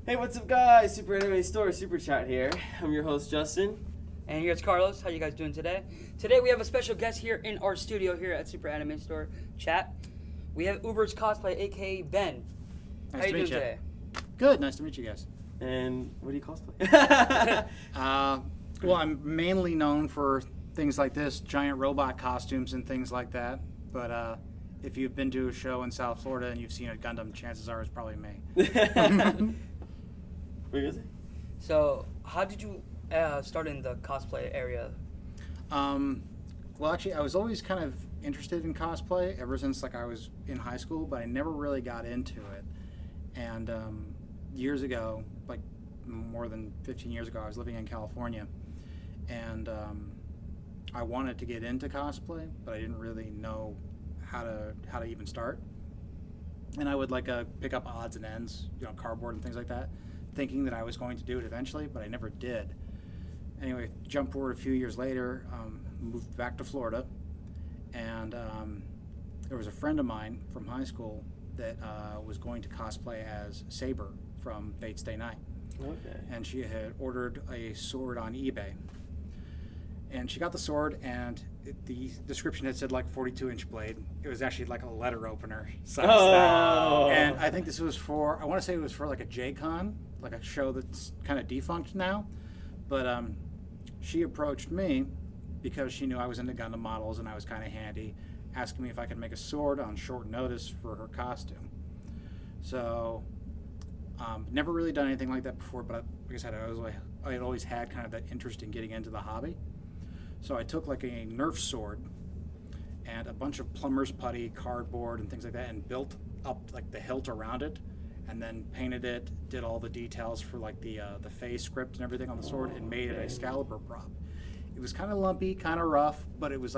Hey, what's up, guys? Super Anime Store Super Chat here. I'm your host, Justin. And here's Carlos. How you guys doing today? Today we have a special guest here in our studio here at Super Anime Store Chat. We have Uber's Cosplay, aka Ben. Nice How to you meet doing you. today? Good, nice to meet you guys. And what do you cosplay? Well, I'm mainly known for things like this, giant robot costumes and things like that. But if you've been to a show in South Florida and you've seen a Gundam, chances are it's probably me. Where is it? So, how did you start in the cosplay area? Well, actually, I was always kind of interested in cosplay ever since I was in high school, but I never really got into it. And years ago, more than 15 years ago, I was living in California, and I wanted to get into cosplay, but I didn't really know how to even start. And I would pick up odds and ends, cardboard and things like that, thinking that I was going to do it eventually, but I never did. Anyway, jump forward a few years later, moved back to Florida, and there was a friend of mine from high school that was going to cosplay as Saber from Fate's Day Night. Okay. And she had ordered a sword on eBay. And she got the sword, and the description had said 42-inch blade. It was actually a letter opener size. Oh. And I think this was I want to say it was for a J-Con, a show that's kind of defunct now. But she approached me because she knew I was into Gundam models and I was kind of handy, asking me if I could make a sword on short notice for her costume. So, never really done anything like that before, but like I said, I had always had kind of that interest in getting into the hobby. So I took a Nerf sword and a bunch of plumber's putty, cardboard, and things like that, and built up the hilt around it, and then painted it, did all the details for the face script and everything on the sword, and made it a Excalibur prop. It was kind of lumpy, kind of rough, but it was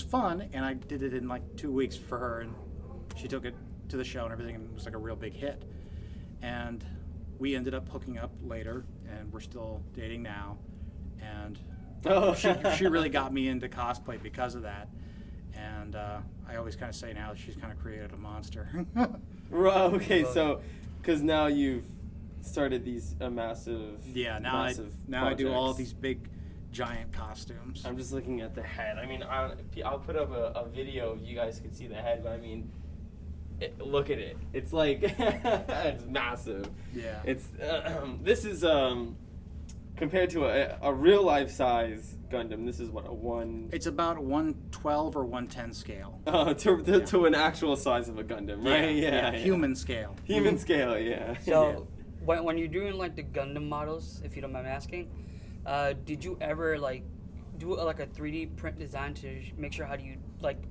fun, and I did it in 2 weeks for her, and she took it to the show and everything, and it was a real big hit. And we ended up hooking up later, and we're still dating now, and she really got me into cosplay because of that. And I always kind of say now that she's kind of created a monster. Right, okay, so, because now you've started these massive I do all of these big, giant costumes. I'm just looking at the head. I mean, I'll put up a video of you guys can see the head, but I mean, look at it. It's it's massive. Yeah. It's this is compared to a real life size Gundam. This is what, a one. It's about 112 or 110 scale. To an actual size of a Gundam, right? Yeah. Human scale. Human scale, yeah. So, when you're doing the Gundam models, if you don't mind me asking, did you ever do a 3D print design to make sure how do you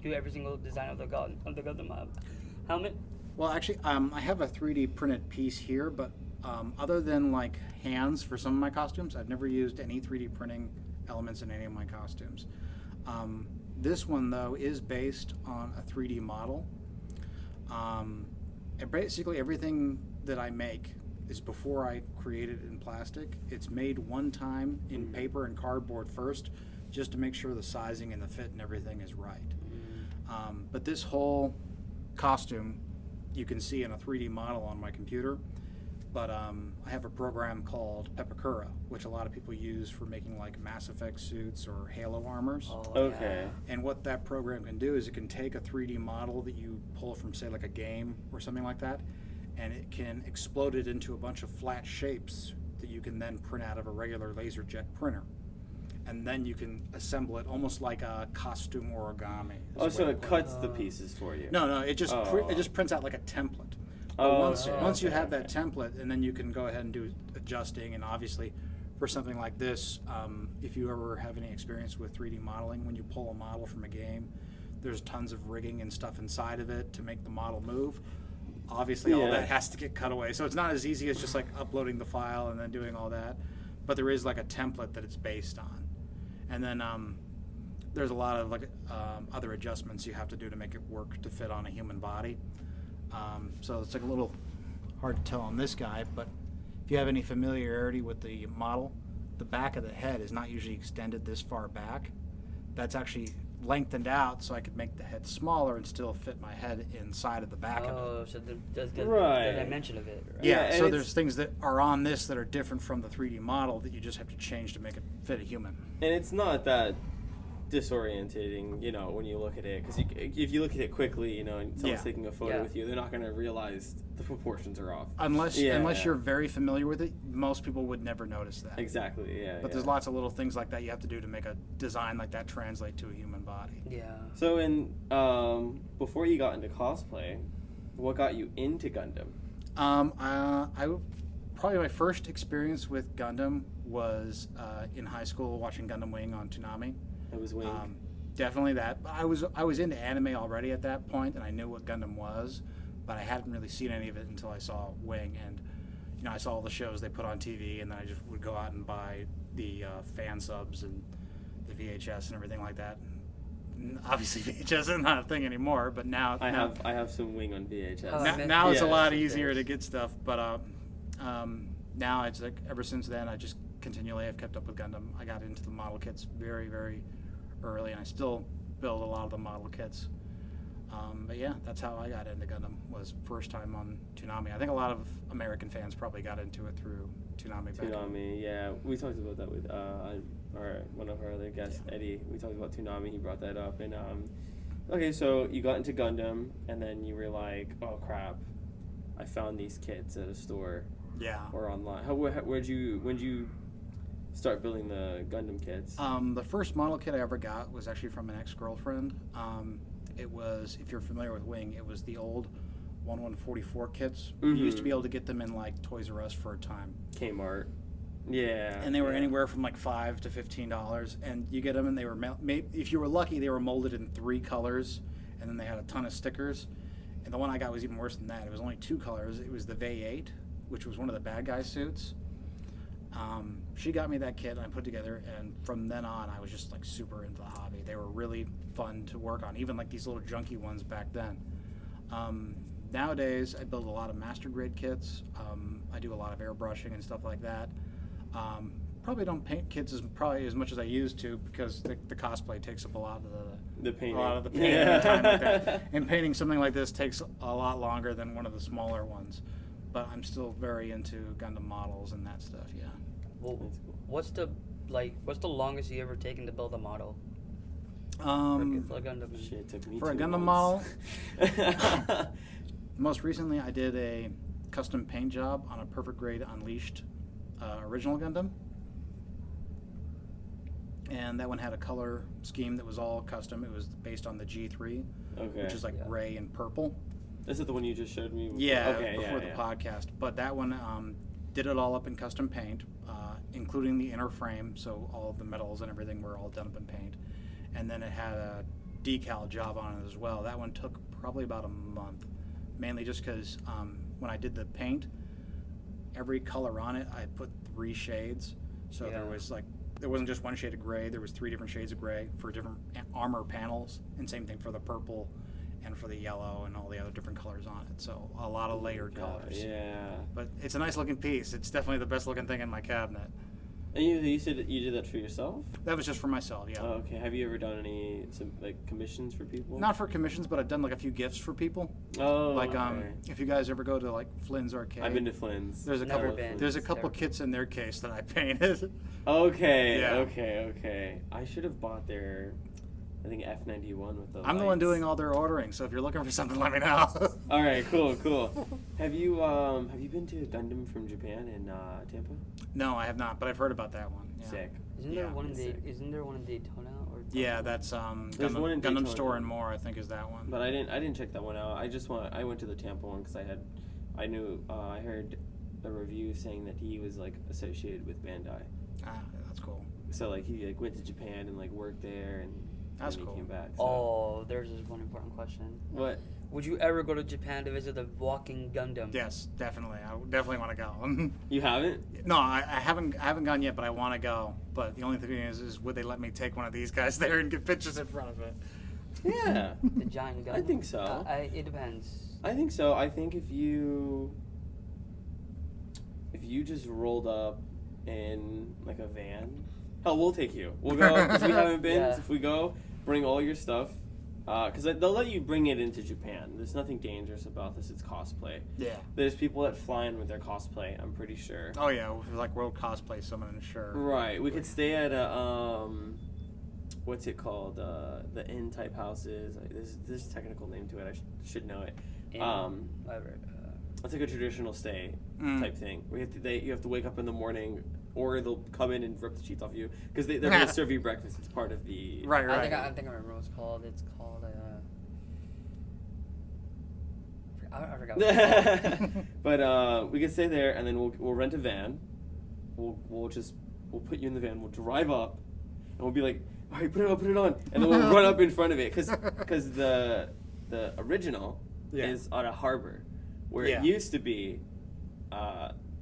do every single design of the Gundam helmet? Well, actually, I have a 3D printed piece here, but other than hands for some of my costumes, I've never used any 3D printing elements in any of my costumes. This one, though, is based on a 3D model. And basically, everything that I make is before I create it in plastic. It's made one time in paper and cardboard first, just to make sure the sizing and the fit and everything is right. But this whole costume you can see in a 3D model on my computer, but I have a program called Pepakura, which a lot of people use for making Mass Effect suits or Halo armors. Okay. And what that program can do is it can take a 3D model that you pull from, say, a game or something like that, and it can explode it into a bunch of flat shapes that you can then print out of a regular laserjet printer. And then you can assemble it almost like a costume origami. Oh, so it cuts the pieces for you? No, it just it just prints out like a template. Once you have that template, and then you can go ahead and do adjusting. And obviously, for something like this, if you ever have any experience with 3D modeling, when you pull a model from a game, there's tons of rigging and stuff inside of it to make the model move. Obviously, all that has to get cut away. So it's not as easy as just uploading the file and then doing all that. But there is a template that it's based on. And then there's a lot of other adjustments you have to do to make it work to fit on a human body. So it's a little hard to tell on this guy, but if you have any familiarity with the model, the back of the head is not usually extended this far back. That's actually lengthened out so I could make the head smaller and still fit my head inside of the back of it. Oh, so the Right. dimension of it. Right? Yeah, and so it's- there's things that are on this that are different from the 3D model that you just have to change to make it fit a human. And it's not that disorientating, you know, when you look at it, because if you look at it quickly, you know, and someone's Yeah. taking a photo Yeah. with you, they're not going to realize the proportions are off. Unless Yeah, unless yeah. you're very familiar with it, most people would never notice that. Exactly, yeah. But there's lots of little things like that you have to do to make a design like that translate to a human body. Yeah. So, before you got into cosplay, what got you into Gundam? I probably my first experience with Gundam was in high school watching Gundam Wing on Toonami. It was Wing. Definitely that. I was into anime already at that point, and I knew what Gundam was, but I hadn't really seen any of it until I saw Wing, and you know I saw all the shows they put on TV, and then I just would go out and buy the fan subs and the VHS and everything like that. And obviously, VHS is not a thing anymore, but now I have some Wing on VHS. Oh, now it's a Yeah, lot it's easier okay. to get stuff, but now it's like ever since then I just continually have kept up with Gundam. I got into the model kits very, very early, and I still build a lot of the model kits. But yeah, that's how I got into Gundam, was first time on Toonami. I think a lot of American fans probably got into it through Toonami. Toonami, yeah. We talked about that with one of our other guests, Yeah. Eddie. We talked about Toonami. He brought that up. And okay, so you got into Gundam, and then you were like, oh crap, I found these kits at a store Yeah. or online. When you start building the Gundam kits? The first model kit I ever got was actually from an ex-girlfriend. It was, if you're familiar with Wing, it was the old 1144 kits. You used to be able to get them in like Toys R Us for a time. Kmart. Yeah. And they were yeah. anywhere from like $5 to $15, and you get them, and they were if you were lucky, they were molded in 3 colors, and then they had a ton of stickers. And the one I got was even worse than that. It was only 2 colors. It was the VE-8, which was one of the bad guy suits. She got me that kit, and I put together, and from then on, I was just like super into the hobby. They were really fun to work on, even like these little junky ones back then. Nowadays, I build a lot of master grade kits. I do a lot of airbrushing and stuff like that. Probably don't paint kits as much as I used to, because the cosplay takes up a lot of The painting. a lot of the painting and time like that. And painting something like this takes a lot longer than one of the smaller ones. But I'm still very into Gundam models and that stuff. Yeah. Well, what's the longest you ever taken to build a model? For a Gundam. Shit, it took me For a 2 Gundam months. model, most recently I did a custom paint job on a Perfect Grade Unleashed original Gundam. And that one had a color scheme that was all custom. It was based on the G3, Okay. which is like Yeah. gray and purple. Is it the one you just showed me? Before? Yeah, Okay, before yeah, the podcast. But that one did it all up in custom paint, including the inner frame, so all of the metals and everything were all done up in paint. And then it had a decal job on it as well. That one took probably about a month, mainly just because when I did the paint, every color on it, I put 3 shades. So Yeah. there wasn't just one shade of gray, there was 3 different shades of gray for different armor panels, and same thing for the purple and for the yellow and all the other different colors on it. So a lot of layered colors. Yeah. But it's a nice looking piece. It's definitely the best looking thing in my cabinet. And you said that you did that for yourself? That was just for myself, yeah. Oh, okay. Have you ever done any commissions for people? Not for commissions, but I've done like a few gifts for people. Oh, Like okay. if you guys ever go to like Flynn's Arcade, I've been to Flynn's. there's a Never couple been. there's a It's couple terrible. kits in their case that I painted. Okay, Yeah. okay. I should have bought their, I think F91 with the. I'm the one lights. doing all their ordering, so if you're looking for something, let me know. All right, cool. Have you been to Gundam from Japan in Tampa? No, I have not, but I've heard about that one. Yeah. Sick. Isn't there Yeah. one in Sick. Isn't there one in Daytona or? Yeah, that's There's one in Gundam Daytona. Store and More, I think, is that one. But I didn't check that one out. I went to the Tampa one because I heard a review saying that he was like associated with Bandai. That's cool. So like he like went to Japan and like worked there and That's then he cool. came back. So. Oh, there's just one important question. What? Would you ever go to Japan to visit the walking Gundam? Yes, definitely. I definitely want to go. You haven't? No, I haven't gone yet, but I want to go. But the only thing is would they let me take one of these guys there and get pictures in front of it? Yeah. The giant Gundam? I think so. It depends. I think so. I think if you just rolled up in like a van, hell, we'll take you. We'll go because we haven't been. Yeah. If we go, bring all your stuff. Because they'll let you bring it into Japan. There's nothing dangerous about this. It's cosplay. Yeah. There's people that fly in with their cosplay, I'm pretty sure. Oh, yeah. Like World Cosplay Summon, sure. Right. We could stay at a, what's it called? The inn type houses. There's a technical name to it. I should know it. Whatever. It's like a traditional stay type thing. You have to wake up in the morning, or they'll come in and rip the sheets off you because they're going to serve you breakfast. It's part of the Right. I think I remember what it's called. It's called I forgot what it's called. But we can stay there, and then we'll rent a van. We'll put you in the van. We'll drive up, and we'll be like, all right, put it on, and then we'll run up in front of it because the original is on a harbor, where it used to be.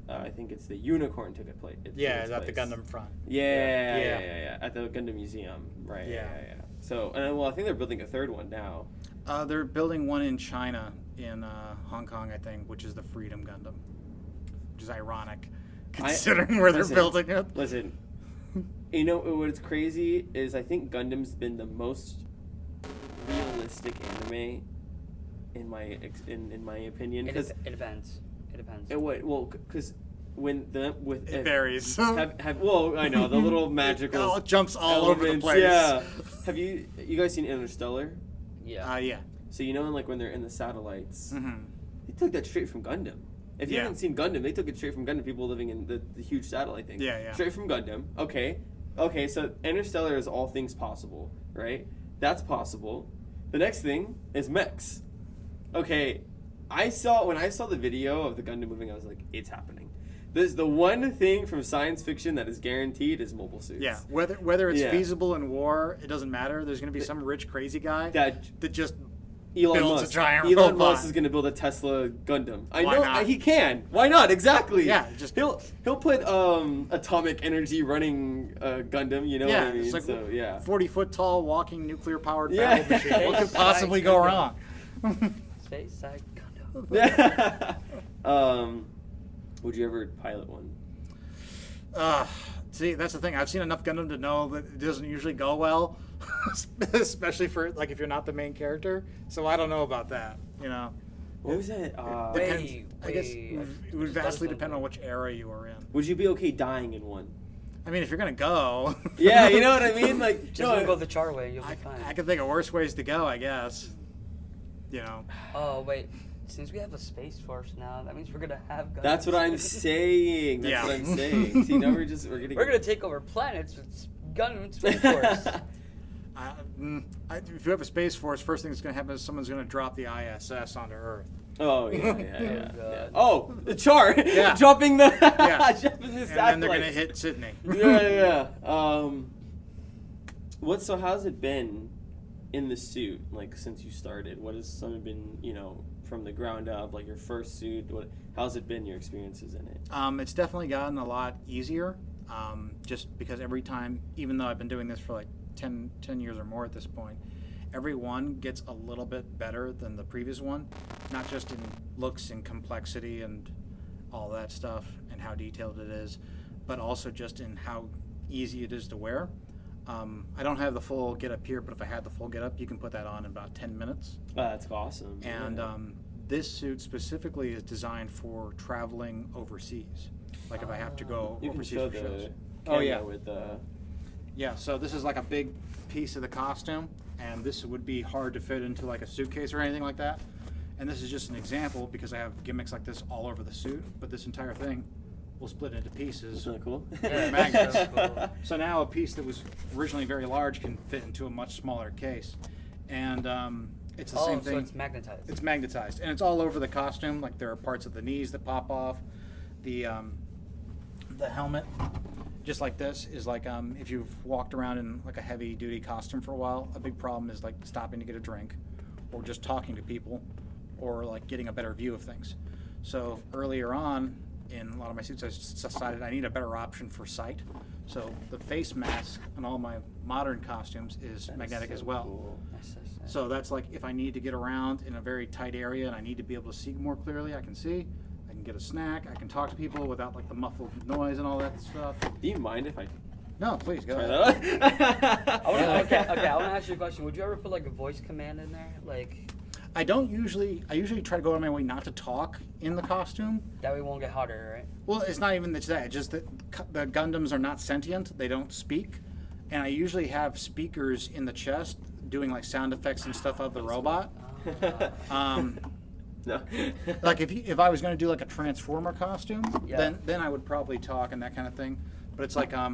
I think it's the Unicorn took place. It's at the Gundam front. Yeah. At the Gundam Museum, right? Yeah. So, I think they're building a third one now. They're building one in China, in Hong Kong, I think, which is the Freedom Gundam, which is ironic, considering where they're building it. Listen, you know what's crazy is I think Gundam's been the most realistic anime in my opinion. It depends. Because it varies. I know the little magical. It jumps all over the place. Yeah. Have you guys seen Interstellar? Yeah. Yeah. So when they're in the satellites, Mm-hmm. they took that straight from Gundam. If you Yeah. haven't seen Gundam, they took it straight from Gundam. People living in the huge satellite thing. Yeah. Straight from Gundam. Okay. So Interstellar is all things possible, right? That's possible. The next thing is mechs. Okay. When I saw the video of the Gundam moving, I was like, it's happening. There's the one thing from science fiction that is guaranteed is mobile suits. Yeah, whether it's feasible in war, it doesn't matter. There's going to be some rich crazy guy that just builds a giant robot. Elon Musk is going to build a Tesla Gundam. Why not? He can. Why not? Exactly. Yeah, he'll put atomic energy running Gundam. You know what I mean? It's like 40-foot tall walking nuclear powered battle machine. What could possibly go wrong? Space side Gundam. Would you ever pilot one? See, that's the thing. I've seen enough Gundam to know that it doesn't usually go well, especially for if you're not the main character. So I don't know about that. What was that? I guess it would vastly depend on which era you were in. Would you be okay dying in one? I mean, if you're gonna go. Yeah, you know what I mean. Like, just go the char way, you'll be fine. I can think of worse ways to go, I guess. Oh wait. Since we have a space force now, that means we're gonna have Gundams. That's what I'm saying. That's what I'm saying. See, now we're gonna take over planets with Gundam Space Force. If you have a space force, first thing that's gonna happen is someone's gonna drop the ISS onto Earth. Oh yeah. Oh, the char. Yeah. Dropping the dropping the satellite. And then they're gonna hit Sydney. Yeah. So how's it been in the suit, since you started? What has some been, from the ground up, your first suit? How's it been, your experiences in it? It's definitely gotten a lot easier, just because every time, even though I've been doing this for 10 years or more at this point, every one gets a little bit better than the previous one, not just in looks and complexity and all that stuff and how detailed it is, but also just in how easy it is to wear. I don't have the full get-up here, but if I had the full get-up, you can put that on in about 10 minutes. That's awesome. And this suit specifically is designed for traveling overseas. If I have to go overseas for shows. Oh, yeah. With so this is a big piece of the costume, and this would be hard to fit into a suitcase or anything like that. And this is just an example because I have gimmicks like this all over the suit, but this entire thing will split into pieces. Isn't that cool? Yeah, magnets. Cool. So now a piece that was originally very large can fit into a much smaller case. And it's the same thing. So it's magnetized. It's magnetized. And it's all over the costume. There are parts of the knees that pop off. The helmet, just like this, is if you've walked around in a heavy duty costume for a while, a big problem is stopping to get a drink or just talking to people or getting a better view of things. So earlier on, in a lot of my suits, I decided I need a better option for sight. So the face mask on all my modern costumes is magnetic as well. Cool. So that's if I need to get around in a very tight area and I need to be able to see more clearly, I can see. I can get a snack. I can talk to people without the muffled noise and all that stuff. Do you mind if I No, please go Try ahead. that on? Okay, I want to ask you a question. Would you ever put like a voice command in there? Like, I usually try to go out of my way not to talk in the costume. that way it won't get hotter, right? Well, it's not even that, it's just that the Gundams are not sentient. They don't speak. And I usually have speakers in the chest doing like sound effects and stuff of the robot. No. Like if I was going to do like a Transformer costume, Yeah. then I would probably talk and that kind of thing. But it's like I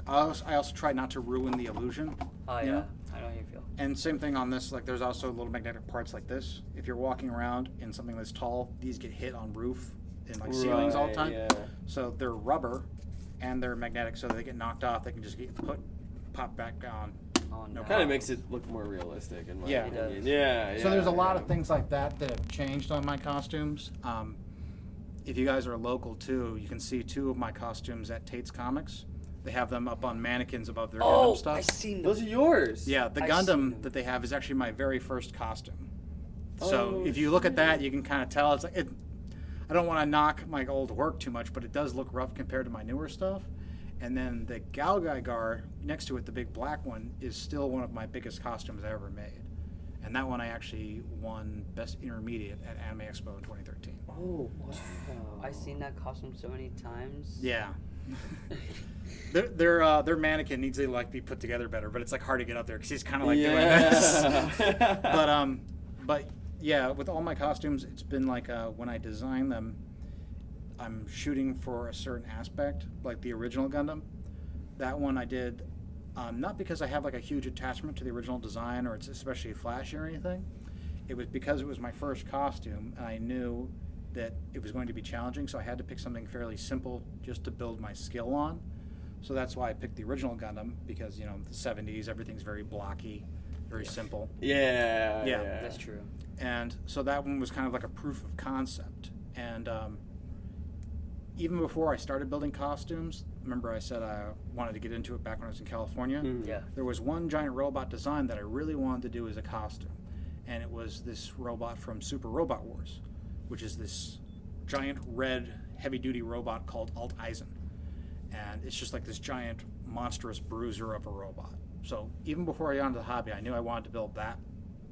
also try not to ruin the illusion. Oh yeah, you know? I know how you feel. And same thing on this. Like there's also little magnetic parts like this. If you're walking around in something that's tall, these get hit on roof and like ceilings all the time. Yeah. So they're rubber and they're magnetic, so they get knocked off. They can just get pop back on. Oh no. Kind of makes it look more realistic in my Yeah. opinion. It Yeah. So there's a lot yeah. of things like that that have changed on my costumes. If you guys are local too, you can see 2 of my costumes at Tate's Comics. They have them up on mannequins above their Gundam Oh, stuff. I seen Those those. are yours. Yeah, the I seen them. Gundam that they have is actually my very first costume. Oh, So if you look at that, you can kind of tell it's like I don't want to knock my old work too much, but it does look rough compared to my newer stuff. And then the Galgaigar next to it, the big black one, is still one of my biggest costumes I ever made. And that one I actually won Best Intermediate at Anime Expo in 2013. Oh wow. I've seen that costume so many times. Yeah. their mannequin needs to like be put together better, but it's like hard to get up there because he's kind of like doing this. But yeah, with all my costumes, it's been like when I design them, I'm shooting for a certain aspect, like the original Gundam. That one I did not because I have like a huge attachment to the original design or it's especially flashy or anything. It was because it was my first costume and I knew that it was going to be challenging, so I had to pick something fairly simple just to build my skill on. So that's why I picked the original Gundam, because you know the 70s, everything's very blocky, very simple. Yeah. Yeah. That's true. And so that one was kind of like a proof of concept. And even before I started building costumes, remember I said I wanted to get into it back when I was in California? Mhm. Yeah. There was one giant robot design that I really wanted to do as a costume. And it was this robot from Super Robot Wars, which is this giant red heavy-duty robot called Alt Eisen. And it's just like this giant monstrous bruiser of a robot. So even before I got into the hobby, I knew I wanted to build that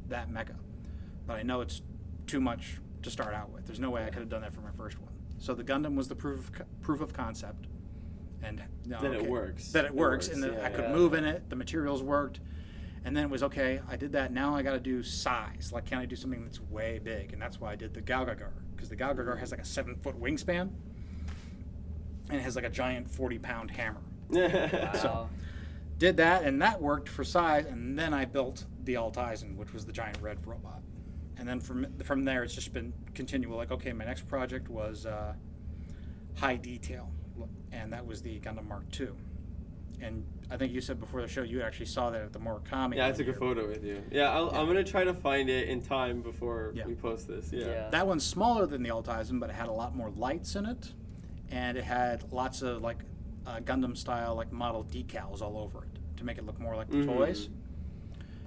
mecha. But I know it's too much to start out with. There's no way I could have done that for my first one. So the Gundam was the proof of concept, and That it works. That it works, and that yeah, I could yeah. move in it. The materials worked, and then it was okay. I did that. Now I got to do size. Like, can I do something that's way big? And that's why I did the Galgaigar, because the Galgaigar has like a 7-foot wingspan, and it has like a giant 40-pound hammer. Wow. Did that, and that worked for size, and then I built the Alt Eisen, which was the giant red robot. And then from there, it's just been continual. Like, okay, my next project was high detail, and that was the Gundam Mark II. And I think you said before the show you actually saw that at the Murakami. Yeah, I took a photo with you. Yeah, I'm gonna try to find it in time before Yeah. we post this. Yeah. Yeah. That one's smaller than the Alt Eisen, but it had a lot more lights in it, and it had lots of like Gundam style like model decals all over it to make it look more like the toys.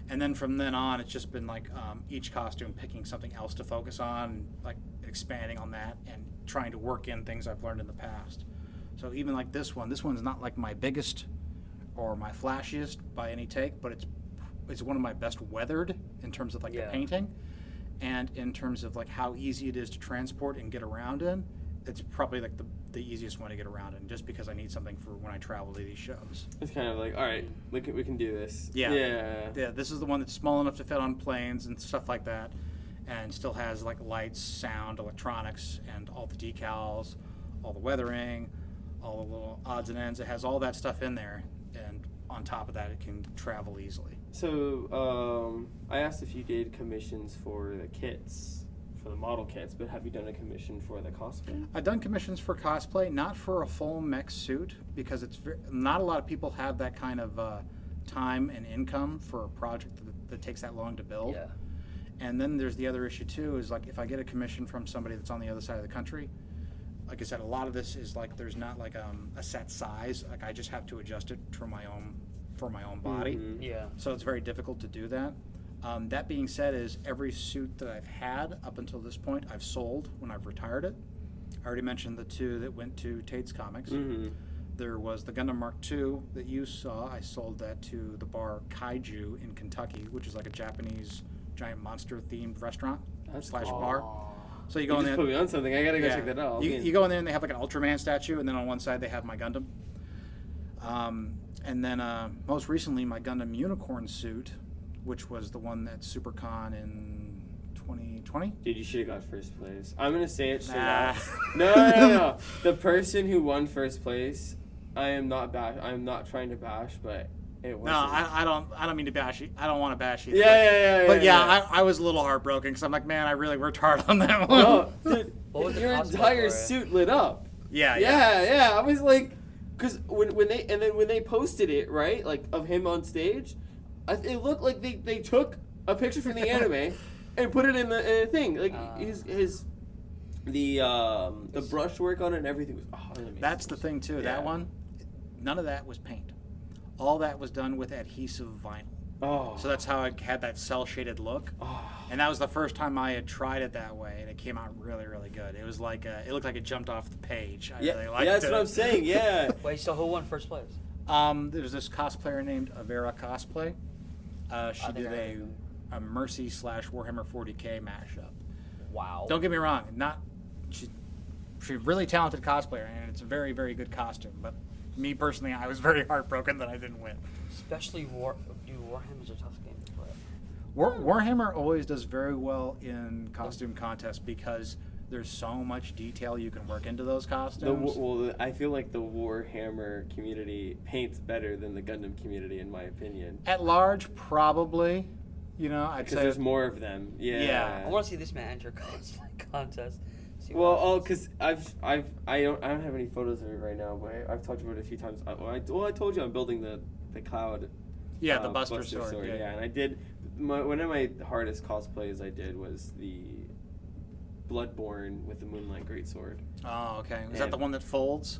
And then from then on, it's just been like each costume picking something else to focus on, like expanding on that and trying to work in things I've learned in the past. So even like this one's not like my biggest or my flashiest by any take, but it's one of my best weathered in terms of like the painting, and in terms of like how easy it is to transport and get around in. It's probably like the easiest one to get around in, just because I need something for when I travel to these shows. It's kind of like, all right, we can do this. Yeah. Yeah. This is the one that's small enough to fit on planes and stuff like that, and still has like lights, sound, electronics, and all the decals, all the weathering, all the little odds and ends. It has all that stuff in there, and on top of that, it can travel easily. So I asked if you did commissions for the kits, for the model kits, but have you done a commission for the cosplay? I've done commissions for cosplay, not for a full mech suit, because it's not a lot of people have that kind of time and income for a project that takes that long to build. Yeah. And then there's the other issue too, is like if I get a commission from somebody that's on the other side of the country, like I said, a lot of this is like there's not like a set size. Like I just have to adjust it for my own body. Yeah. So it's very difficult to do that. That being said, is every suit that I've had up until this point, I've sold when I've retired it. I already mentioned the 2 that went to Tate's Comics. The There was the Gundam Mark II that you saw. I sold that to the bar Kaiju in Kentucky, which is like a Japanese giant monster themed restaurant slash bar. So you go You in just there. put me on something. I gotta go check that out. You go in there and they have like an Ultraman statue, and then on one side they have my Gundam. And then most recently my Gundam Unicorn suit, which was the one at SuperCon in 2020. Dude, you should have got first place. I'm gonna say it straight Nah. out. No. The person who won first place, I'm not trying to bash, but it was. No, I don't mean to bash you. I don't want to bash you. Yeah. But I was a little heartbroken because I'm like, man, I really worked hard on that one. No, dude, What was the your cosplay entire for it? suit lit up. Yeah. I was like, because when they posted it, right, like of him on stage, it looked like they took a picture from the anime and put it in the thing. Like the brushwork on it and everything was amazing. That's the thing too. Yeah. That one, none of that was paint. All that was done with adhesive vinyl. Oh. So that's how it had that cell shaded look. Oh. And that was the first time I had tried it that way, and it came out really, really good. It was like it looked like it jumped off the page. I really liked that's it. what I'm saying. Yeah. Wait, so who won first place? There was this cosplayer named Avera Cosplay. She I think did I heard a Mercy / Warhammer 40K mashup. Wow. Don't get me wrong, she's a really talented cosplayer, and it's a very, very good costume. But me personally, I was very heartbroken that I didn't win. Especially Warhammer's a tough game to play. Warhammer always does very well in costume contests because there's so much detail you can work into those costumes. I feel like the Warhammer community paints better than the Gundam community, in my opinion. At large, probably. I'd Because say there's more of them. Yeah. I want to see this man enter cosplay contest. See Well, what because I don't have any photos of it right now, but I've talked about it a few times. I told you I'm building the cloud. Yeah, the Buster Sword. Yeah, and I did. One of my hardest cosplays I did was the Bloodborne with the Moonlight Greatsword. Oh, okay. Is that the one that folds?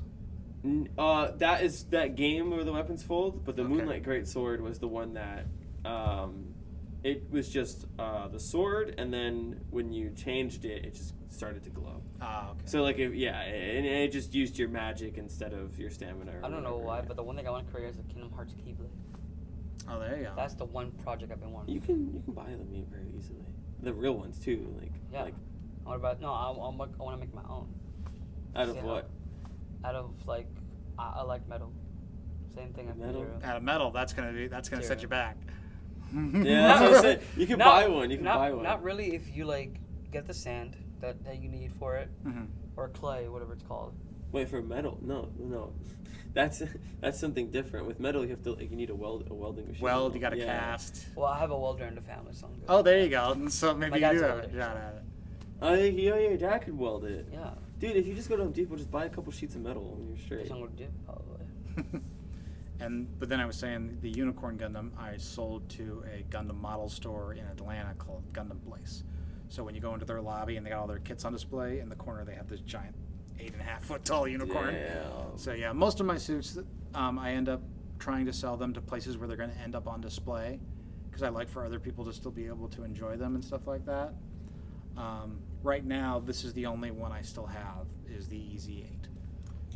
That is that game where the weapons fold, but the Okay. Moonlight Greatsword was the one that it was just the sword, and then when you changed it, it just started to glow. Oh, okay. So and it just used your magic instead of your stamina. Or I don't know whatever. why, but the one thing I want to create is the Kingdom Hearts Keyblade. Oh, there you go. That's the one project I've been wanting. You can buy them very easily. The real ones too, Yeah. like What about I want to make my own. out of See what? Out of I like metal. Same thing. Metal? Out of metal, that's gonna set you back. Yeah, that's what I'm saying. You can buy one. You can buy one. Not really if you get the sand that you need for it, Mhm. or clay, whatever it's called. Wait, for metal? No. That's something different. With metal, you have to you need a welding machine. Weld, you got to Yeah. cast. Well, I have a welder in the family, so I'm good. Oh, there you go. And so maybe My you dad's do a have a welder. shot at it. Oh, yeah, your dad could weld it. Yeah. Dude, if you just go to Home Depot, just buy a couple sheets of metal and you're straight. That's what I'm gonna do, probably. But then I was saying the Unicorn Gundam I sold to a Gundam model store in Atlanta called Gundam Place. So when you go into their lobby and they got all their kits on display, in the corner they have this giant 8.5 foot tall unicorn. Damn. So yeah, most of my suits, I end up trying to sell them to places where they're going to end up on display, because I like for other people to still be able to enjoy them and stuff like that. Right now, this is the only one I still have, is the EZ8.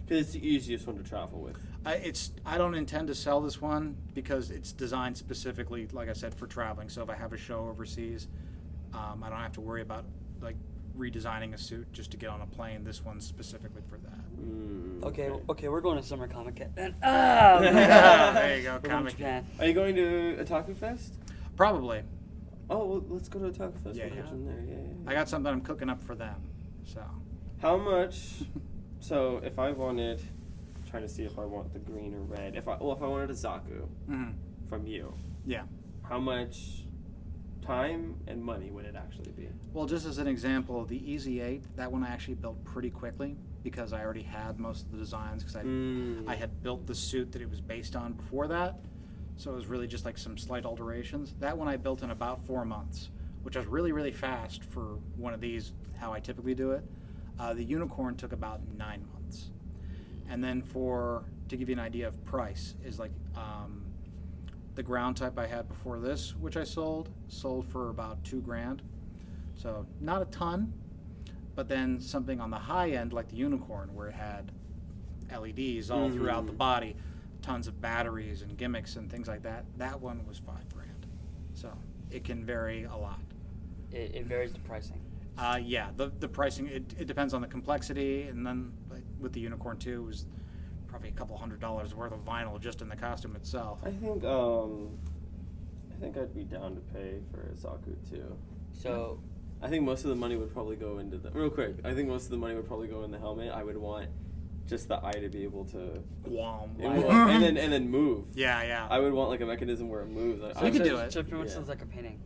Because it's the easiest one to travel with. I don't intend to sell this one because it's designed specifically, like I said, for traveling. So if I have a show overseas, I don't have to worry about redesigning a suit just to get on a plane. This one's specifically for that. Okay, we're going to Summer Comic Con then. There you go, We're going to Comic. Japan. Are you going to Otaku Fest? Probably. Oh, well, let's go to Otaku Fest. Yeah, We'll yeah. catch them there. Yeah. I got something I'm cooking up for them. So. How much? So if I wanted, trying to see if I want the green or red. If I wanted a Zaku Mhm. from you, Yeah. how much time and money would it actually be? Well, just as an example, the EZ8, that one I actually built pretty quickly because I already had most of the designs because I had built the suit that it was based on before that. So it was really just like some slight alterations. That one I built in about 4 months, which was really, really fast for one of these, how I typically do it. The Unicorn took about 9 months. And then to give you an idea of price, is the ground type I had before this, which I sold for about $2,000. So not a ton, but then something on the high end like the Unicorn, where it had LEDs all throughout the body, tons of batteries and gimmicks and things like that. That one was $5,000. So it can vary a lot. It varies the pricing. Yeah, the pricing, it depends on the complexity, and then like, with the Unicorn 2, it was probably a couple $100 worth of vinyl just in the costume itself. I think I'd be down to pay for a Zaku too. So I think most of the money would probably go into the I think most of the money would probably go in the helmet. I would want just the eye to be able to and then move. Yeah. I would want like a mechanism where it moves. You could do it. So it pretty much sounds like a painting.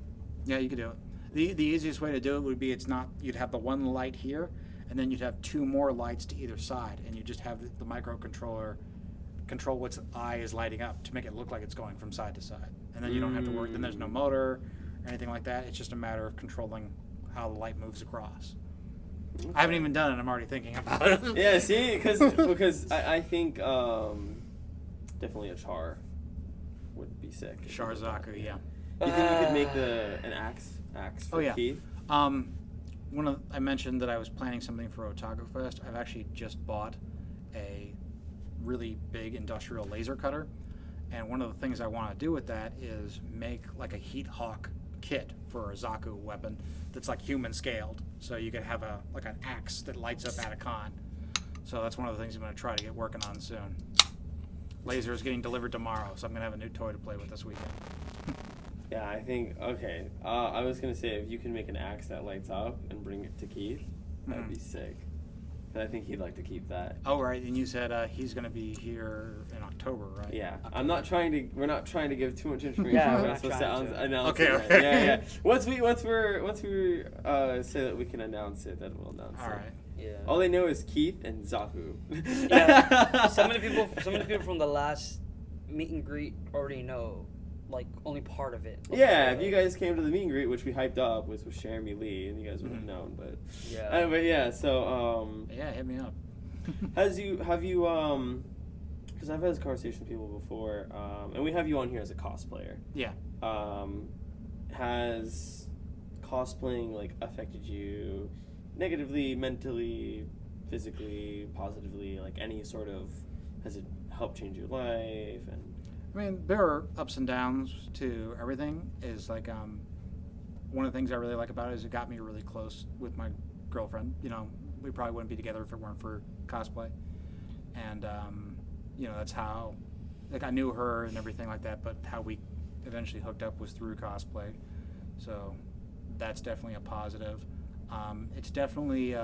Yeah, you could do it. The easiest way to do it would be you'd have the one light here, and then you'd have two more lights to either side, and you just have the microcontroller control what eye is lighting up to make it look like it's going from side to side. And then you don't have to work, then there's no motor or anything like that. It's just a matter of controlling how the light moves across. Okay. I haven't even done it, I'm already thinking about it. Yeah, see, because I think definitely a Char would be sick. Char Zaku, yeah. You think you could make an axe for Keith? I mentioned that I was planning something for Otaku Fest. I've actually just bought a really big industrial laser cutter, and one of the things I want to do with that is make like a Heat Hawk kit for a Zaku weapon that's like human scaled, so you could have an axe that lights up at a con. So that's one of the things I'm going to try to get working on soon. Laser is getting delivered tomorrow, so I'm going to have a new toy to play with this weekend. Yeah, I think, okay. I was going to say, if you can make an axe that lights up and bring it to Keith, that'd be sick. But I think he'd like to keep that. Oh, right. And you said he's going to be here in October, right? Yeah. October. We're not trying to give too much information. Yeah, we're not supposed trying to to. announce Okay, it. okay. Yeah. Once we say that we can announce it, then we'll announce it. All right. Yeah. All they know is Keith and Zaku. Yeah. Some of the people from the last meet and greet already know, like, only part of it. Yeah, if you guys came to the meet and greet, which we hyped up, was with Jeremy Lee, and you guys would have known. But yeah. So yeah, hit me up. have you because I've had this conversation with people before, and we have you on here as a cosplayer. Yeah. Has cosplaying like affected you negatively, mentally, physically, positively? Like any sort of, has it helped change your life? And I mean, there are ups and downs to everything. Is like one of the things I really like about it is it got me really close with my girlfriend. You know, we probably wouldn't be together if it weren't for cosplay. And you know, that's how, like, I knew her and everything like that, but how we eventually hooked up was through cosplay. So that's definitely a positive. It's definitely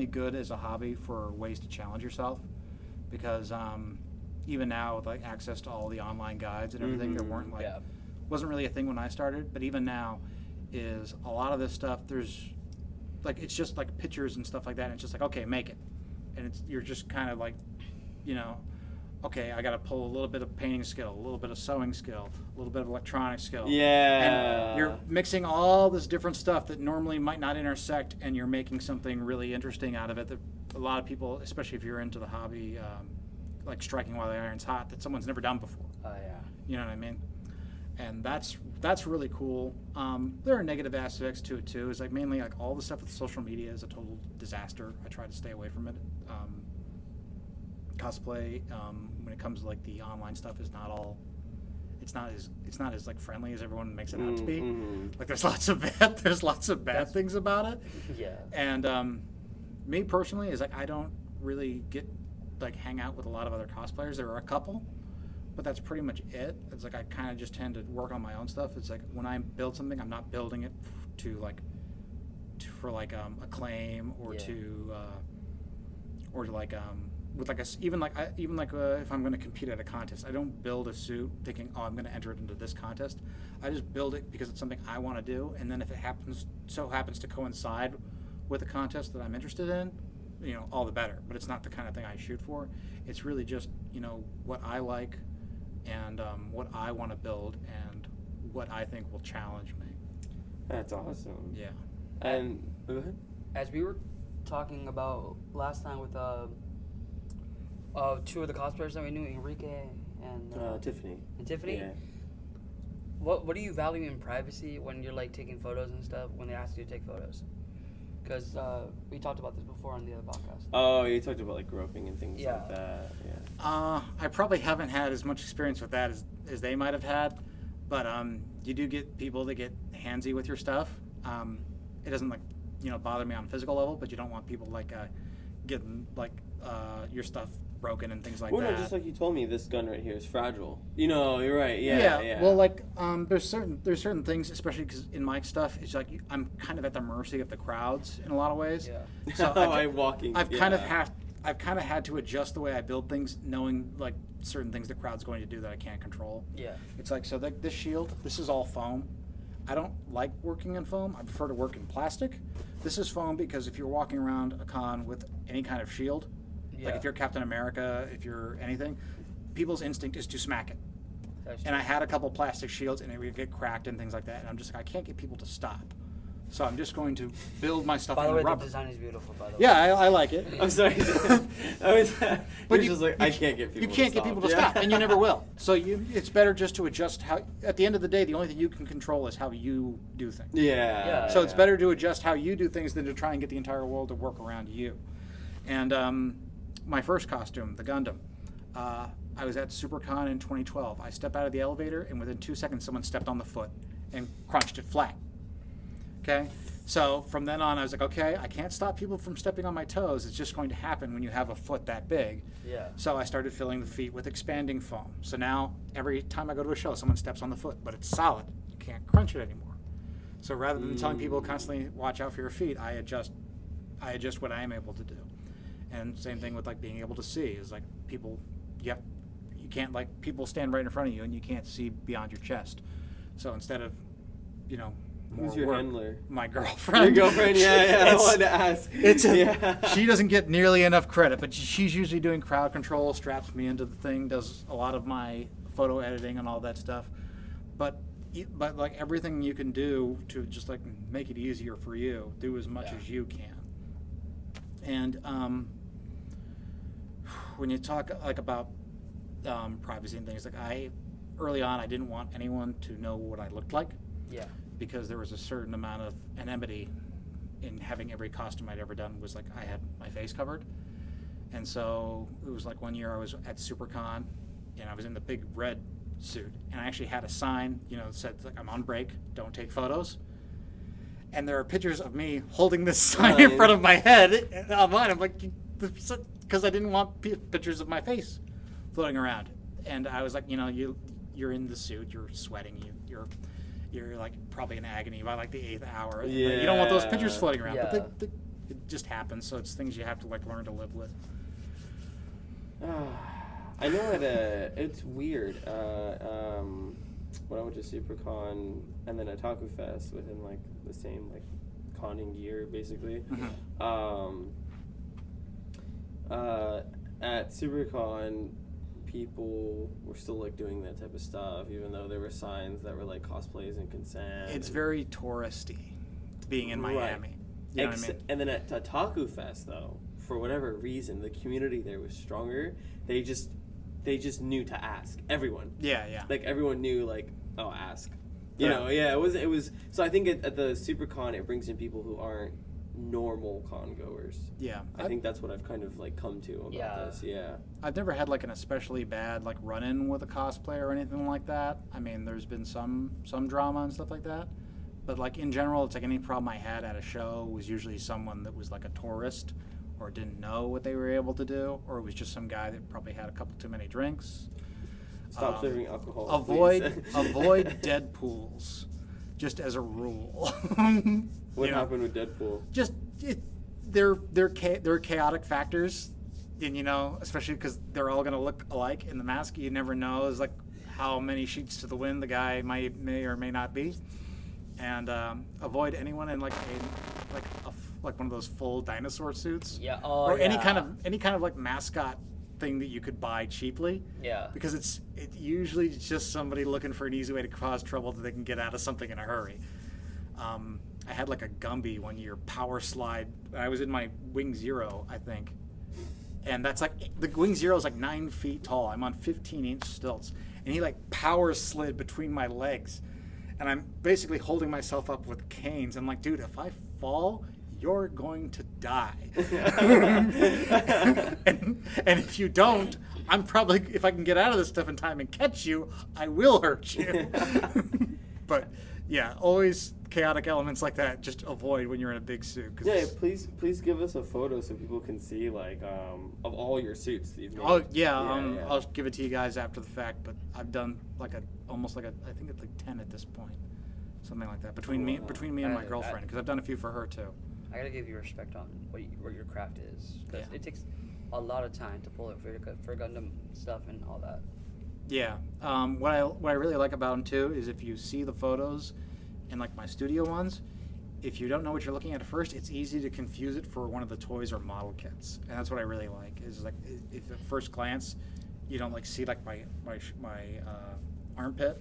good as a hobby for ways to challenge yourself, because even now with like access to all the online guides and everything, there weren't wasn't really a thing when I started, but even now is a lot of this stuff. There's like, it's just like pictures and stuff like that, and it's just like, okay, make it, and you're just kind of like, you know, okay, I got to pull a little bit of painting skill, a little bit of sewing skill, a little bit of electronic skill. Yeah. And you're mixing all this different stuff that normally might not intersect, and you're making something really interesting out of it that a lot of people, especially if you're into the hobby, like striking while the iron's hot, that someone's never done before. Oh, yeah. You know what I mean? And that's really cool. There are negative aspects to it too. It's like mainly like all the stuff with social media is a total disaster. I try to stay away from it. Cosplay, when it comes to like the online stuff, is not all. It's not as like friendly as everyone makes it out to be. Like there's lots of bad things about it. Yeah. And me personally is like, I don't really get like hang out with a lot of other cosplayers. There are a couple, but that's pretty much it. It's like I kind of just tend to work on my own stuff. It's like when I build something, I'm not building it for acclaim or to like with like even if I'm going to compete at a contest, I don't build a suit thinking, oh, I'm going to enter it into this contest. I just build it because it's something I want to do, and then if it happens to coincide with a contest that I'm interested in, you know, all the better. But it's not the kind of thing I shoot for. It's really just, you know, what I like and what I want to build and what I think will challenge me. That's awesome. Yeah. And go ahead. As we were talking about last time with two of the cosplayers that we knew, Enrique and Tiffany. And Tiffany. Yeah. What do you value in privacy when you're like taking photos and stuff? When they ask you to take photos, Because we talked about this before on the other podcast. Oh, you talked about like groping and things Yeah. like that. Yeah. I probably haven't had as much experience with that as they might have had, but you do get people that get handsy with your stuff. It doesn't like bother me on a physical level, but you don't want people like getting like your stuff broken and things like Well, that. no, just like you told me, this gun right here is fragile. You're right. Yeah. Well, like there's certain things, especially because in my stuff, it's like I'm kind of at the mercy of the crowds in a lot of ways. Yeah. So I've kind of had to adjust the way I build things, knowing like certain things the crowd's going to do that I can't control. Yeah. It's like, so this shield, this is all foam. I don't like working in foam. I prefer to work in plastic. This is foam because if you're walking around a con with any kind of shield, like if you're Captain America, if you're anything, people's instinct is to smack it. And I had a couple plastic shields and it would get cracked and things like that. And I'm just like, I can't get people to stop. So I'm just going to build my stuff By the in way, rubber. the design is beautiful, by the way. Yeah, I like it. I'm sorry. But you- just like, I can't get people. You can't get people to stop, and you never will. So it's better just to adjust how. At the end of the day, the only thing you can control is how you do things. Yeah. So it's better to adjust how you do things than to try and get the entire world to work around you. And my first costume, the Gundam, I was at SuperCon in 2012. I stepped out of the elevator, and within 2 seconds, someone stepped on the foot and crunched it flat. Okay? So from then on, I was like, okay, I can't stop people from stepping on my toes. It's just going to happen when you have a foot that big. Yeah. So I started filling the feet with expanding foam. So now every time I go to a show, someone steps on the foot, but it's solid. You can't crunch it anymore. So rather than telling people constantly watch out for your feet, I adjust what I am able to do. And same thing with like being able to see is like people, you can't like people stand right in front of you and you can't see beyond your chest. So instead of, Who's more your work, handler? my girlfriend. Your girlfriend, yeah. I wanted to ask. She doesn't get nearly enough credit, but she's usually doing crowd control, straps me into the thing, does a lot of my photo editing and all that stuff. But like everything you can do to just like make it easier for you, do as much as you can. And when you talk like about privacy and things, like early on I didn't want anyone to know what I looked like. Yeah. Because there was a certain amount of anonymity in having every costume I'd ever done was like I had my face covered. And so it was like one year I was at SuperCon and I was in the big red suit and I actually had a sign, that said like I'm on break, don't take photos. And there are pictures of me holding this sign in front of my head and online. I'm like, because I didn't want pictures of my face floating around. And I was like, you're in the suit, you're sweating, you're like probably in agony by like the 8th hour. Yeah. You don't want those pictures floating around, Yeah. but it just happens. So it's things you have to like learn to live with. I know it's weird. When I went to SuperCon and then Otaku Fest within like the same like conning year basically. At SuperCon, people were still like doing that type of stuff, even though there were signs that were like cosplays and consent. It's very touristy, being in Miami. You know what I mean? And then at Otaku Fest, though, for whatever reason, the community there was stronger. They just knew to ask everyone. Yeah. Like everyone knew, like, oh, ask. It was. So I think at the SuperCon, it brings in people who aren't normal con goers. Yeah. I think that's what I've kind of like come to about this. Yeah. I've never had like an especially bad like run-in with a cosplayer or anything like that. I mean, there's been some drama and stuff like that, but like in general, it's like any problem I had at a show was usually someone that was like a tourist or didn't know what they were able to do, or it was just some guy that probably had a couple too many drinks. Stop serving alcohol. Avoid dead pools, just as a rule. What happened with Deadpool? They're chaotic factors, and especially because they're all gonna look alike in the mask. You never know is like how many sheets to the wind the guy may or may not be, and avoid anyone in like one of those full dinosaur suits. Yeah. Any kind of like mascot thing that you could buy cheaply. Yeah. Because it's usually just somebody looking for an easy way to cause trouble that they can get out of something in a hurry. I had like a Gumby one year power slide. I was in my Wing Zero, I think. And that's like, the Wing Zero is like 9 feet tall. I'm on 15-inch stilts. And he like power slid between my legs. And I'm basically holding myself up with canes. I'm like, dude, if I fall, you're going to die. and if you don't, I'm probably, if I can get out of this stuff in time and catch you, I will hurt you. But yeah, always chaotic elements like that just avoid when you're in a big suit. Yeah, please give us a photo so people can see like of all your suits that you've made. Oh yeah, I'll give it to you guys after the fact. But I've done like almost like I think it's like 10 at this point, something like that between me and my girlfriend, because I've done a few for her too. I gotta give you respect on what your craft is, because it takes a lot of time to pull it for Gundam stuff and all that. Yeah. What I really like about them too is if you see the photos in like my studio ones, if you don't know what you're looking at first, it's easy to confuse it for one of the toys or model kits, and that's what I really like. Is like if at first glance you don't like see like my armpit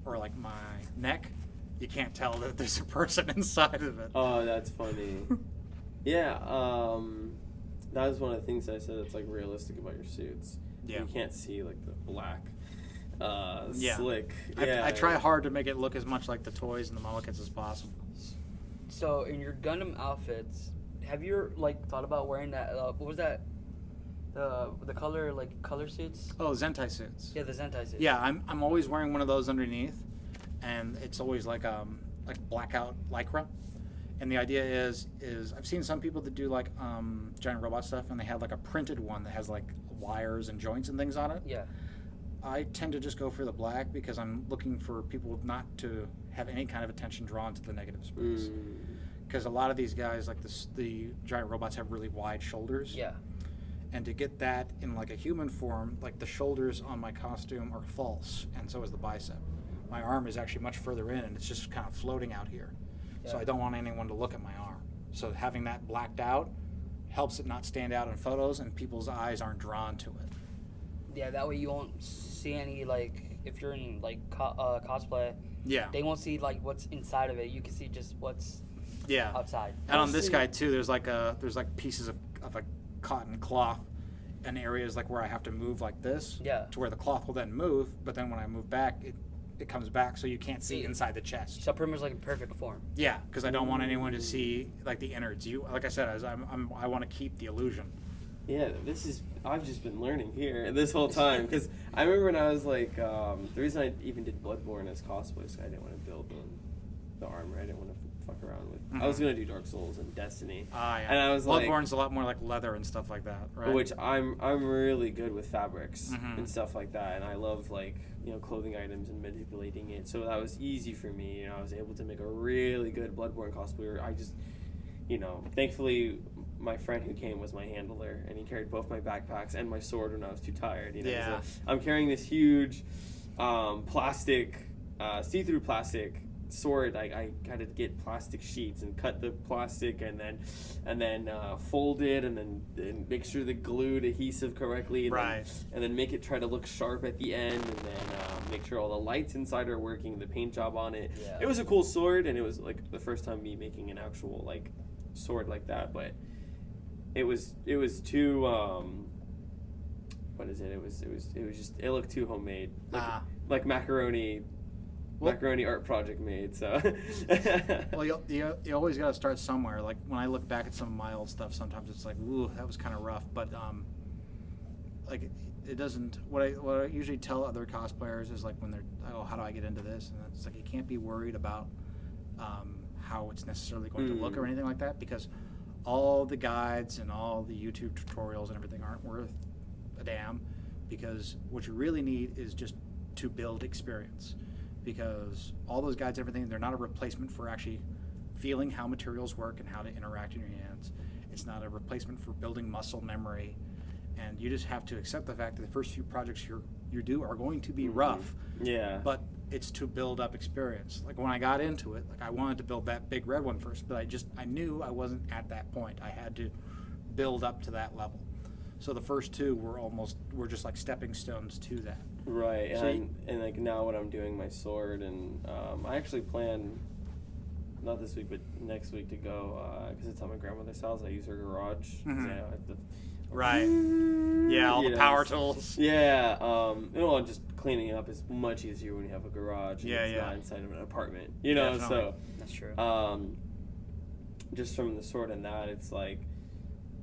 or like my neck, you can't tell that there's a person inside of it. Oh, that's funny. Yeah. That was one of the things I said that's like realistic about your suits. Yeah. You can't see like the black. Slick. I try hard to make it look as much like the toys and the model kits as possible. So in your Gundam outfits, have you like thought about wearing that? What was that? The color suits? Oh, Zentai suits. Yeah, the Zentai suits. Yeah, I'm always wearing one of those underneath, and it's always like blackout lycra. And the idea is I've seen some people that do like giant robot stuff, and they have like a printed one that has like wires and joints and things on it. Yeah. I tend to just go for the black because I'm looking for people not to have any kind of attention drawn to the negative space. Because a lot of these guys, like the giant robots, have really wide shoulders. Yeah. And to get that in like a human form, like the shoulders on my costume are false, and so is the bicep. My arm is actually much further in, and it's just kind of floating out here. Yeah. So I don't want anyone to look at my arm. So having that blacked out helps it not stand out in photos, and people's eyes aren't drawn to it. Yeah, that way you won't see any, like, if you're in, like, cosplay, they won't see, like, what's inside of it. You can see just what's outside. And on this guy, too, there's pieces of a cotton cloth in areas, like, where I have to move like this to where the cloth will then move, but then when I move back, it comes back so you can't see inside the chest. So pretty much like a perfect form. Yeah, because I don't want anyone to see, like, the innards. Like I said, I want to keep the illusion. Yeah, I've just been learning here this whole time, because I remember when I was like, the reason I even did Bloodborne as cosplay is I didn't want to build the armor. I didn't want to fuck around with. I was gonna do Dark Souls and Destiny. And I was Bloodborne's a lot more like leather and stuff like that, right? Which I'm really good with fabrics and stuff like that, and I love like clothing items and manipulating it. So that was easy for me. I was able to make a really good Bloodborne cosplayer. I just thankfully my friend who came was my handler, and he carried both my backpacks and my sword when I was too tired. So I'm carrying this huge plastic, see-through plastic sword. I had to get plastic sheets and cut the plastic and then fold it and then make sure the glued adhesive correctly and then make it try to look sharp at the end, and then make sure all the lights inside are working, the paint job on it. It was a cool sword, and it was like the first time me making an actual like sword like that, but it was too what is it? It was just, it looked too homemade, like macaroni art project made. So well, you always got to start somewhere. Like when I look back at some of my old stuff, sometimes it's like, ooh, that was kind of rough. But like it doesn't. What I usually tell other cosplayers is like when they're, oh, how do I get into this? And it's like you can't be worried about how it's necessarily going to look or anything like that, because all the guides and all the YouTube tutorials and everything aren't worth a damn, because what you really need is just to build experience. Because all those guides, everything, they're not a replacement for actually feeling how materials work and how to interact in your hands. It's not a replacement for building muscle memory. And you just have to accept the fact that the first few projects you do are going to be rough. Yeah. But it's to build up experience. Like when I got into it, like I wanted to build that big red one first, but I knew I wasn't at that point. I had to build up to that level. So the first two were just like stepping stones to that. Right, so and like now when I'm doing my sword, and I actually plan, not this week but next week, to go, because it's at my grandmother's house. I use her garage. Right. Yeah, all the power tools. Yeah, just cleaning up is much easier when you have a garage. And it's not inside of an apartment. Definitely. So that's true. just from the sword and that, it's like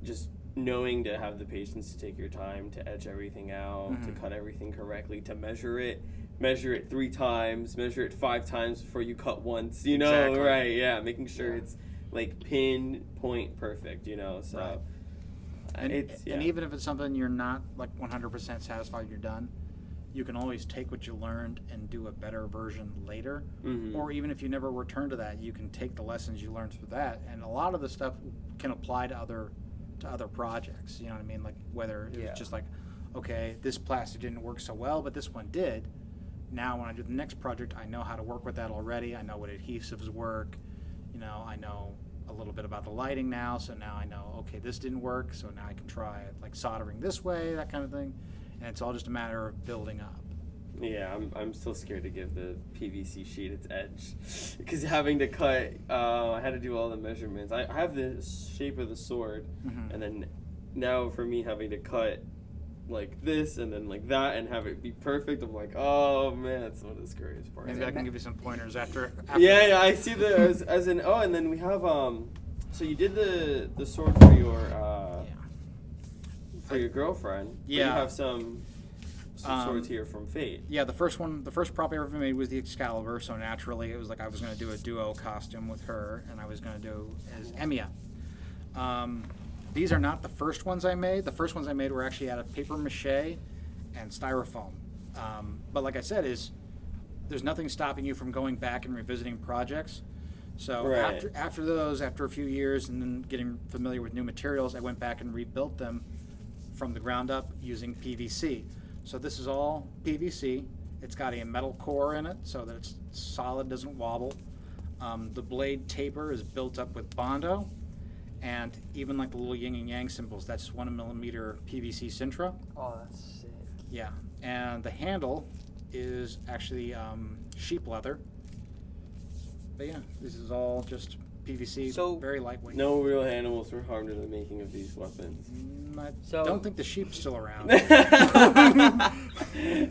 just knowing to have the patience to take your time to etch everything out, to cut everything correctly, to measure it 3 times, measure it 5 times before you cut once, you know. Exactly. Right, yeah, making sure it's like pinpoint perfect, you know. So right. And even if it's something you're not like 100% satisfied you're done, you can always take what you learned and do a better version later. Or even if you never return to that, you can take the lessons you learned through that, and a lot of the stuff can apply to other projects. You know what I mean? Like whether it's just like, okay, this plastic didn't work so well, but this one did. Now when I do the next project, I know how to work with that already. I know what adhesives work. You know, I know a little bit about the lighting now, so now I know, okay, this didn't work, so now I can try it, like soldering this way, that kind of thing. And it's all just a matter of building up. Yeah, I'm still scared to give the PVC sheet its edge, because having to cut, I had to do all the measurements. I have the shape of the sword, and then now for me having to cut like this and then like that and have it be perfect, I'm like, oh man, that's one of the scariest parts. Maybe I can give you some pointers after yeah, I see the as in and then we have so you did the sword for your girlfriend. Yeah, but you have some swords here from Fate. Yeah, the first prop I ever made was the Excalibur, so naturally it was like I was going to do a duo costume with her, and I was going to do as Emiya. These are not the first ones I made. The first ones I made were actually out of paper mache and styrofoam. But like I said, there's nothing stopping you from going back and revisiting projects. So after those, after a few years and then getting familiar with new materials, I went back and rebuilt them from the ground up using PVC. So this is all PVC. It's got a metal core in it so that it's solid, doesn't wobble. The blade taper is built up with Bondo. And even like the little yin and yang symbols, that's 1mm PVC Sintra. Oh, that's sick. Yeah, and the handle is actually sheep leather. But yeah, this is all just PVC, So, very lightweight. No real animals were harmed in the making of these weapons. I So- don't think the sheep's still around.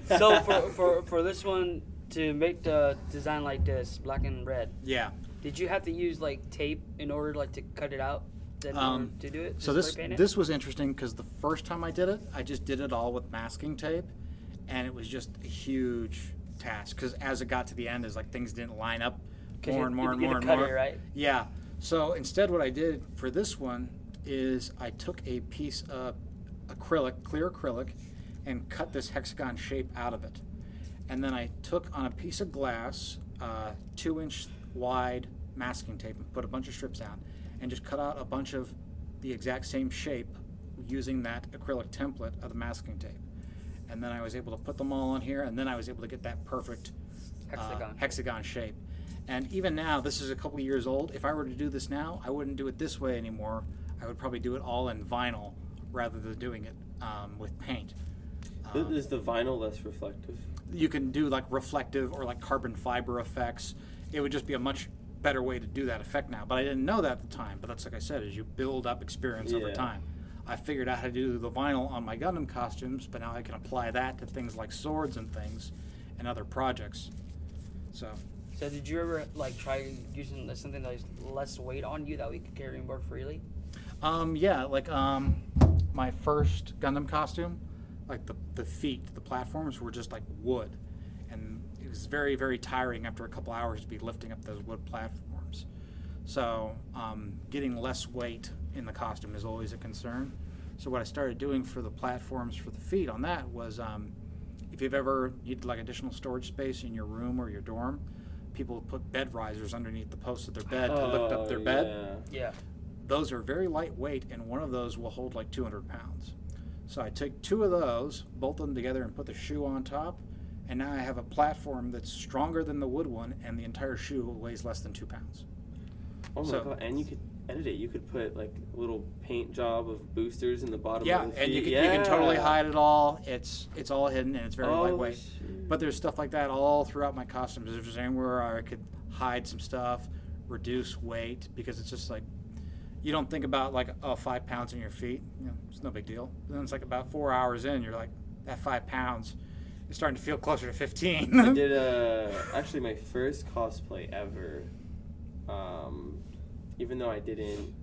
So for this one to make the design like this, black and red, Yeah. did you have to use like tape in order like to cut it out? In order to do it? So to spray paint it? this was interesting because the first time I did it, I just did it all with masking tape, and it was just a huge task because as it got to the end, it's like things didn't line up more and more and more and cut more. it, right? Yeah. So instead, what I did for this one is I took a piece of acrylic, clear acrylic, and cut this hexagon shape out of it, and then I took on a piece of glass, 2-inch wide masking tape, and put a bunch of strips down, and just cut out a bunch of the exact same shape using that acrylic template of the masking tape. And then I was able to put them all on here, and then I was able to get that perfect hexagon shape. And even now, this is a couple years old. If I were to do this now, I wouldn't do it this way anymore. I would probably do it all in vinyl rather than doing it with paint. Is the vinyl less reflective? You can do like reflective or like carbon fiber effects. It would just be a much better way to do that effect now, but I didn't know that at the time. But that's like I said, as you build up experience over time, I figured out how to do the vinyl on my Gundam costumes, but now I can apply that to things like swords and things and other projects. So did you ever like try using something that is less weight on you that we could carry more freely? yeah, like my first Gundam costume, like the feet, the platforms were just like wood, and it was very, very tiring after a couple hours to be lifting up those wood platforms. So getting less weight in the costume is always a concern. So what I started doing for the platforms for the feet on that was, if you've ever needed like additional storage space in your room or your dorm, people put bed risers underneath the posts of their bed to lift up their bed. Yeah. Those are very lightweight, and one of those will hold like 200 pounds. So I took 2 of those, bolted them together, and put the shoe on top, and now I have a platform that's stronger than the wood one, and the entire shoe weighs less than 2 pounds. Oh my god! And you could edit it. You could put like a little paint job of boosters in the bottom. Yeah, of the feet. and you can totally hide it all. It's all hidden, and it's very lightweight. Shoot. But there's stuff like that all throughout my costumes. If there's anywhere I could hide some stuff, reduce weight, because it's just like, you don't think about like, 5 pounds in your feet. You know, it's no big deal. But then it's like about 4 hours in, you're like, that 5 pounds is starting to feel closer to 15. I did actually my first cosplay ever. even though I didn't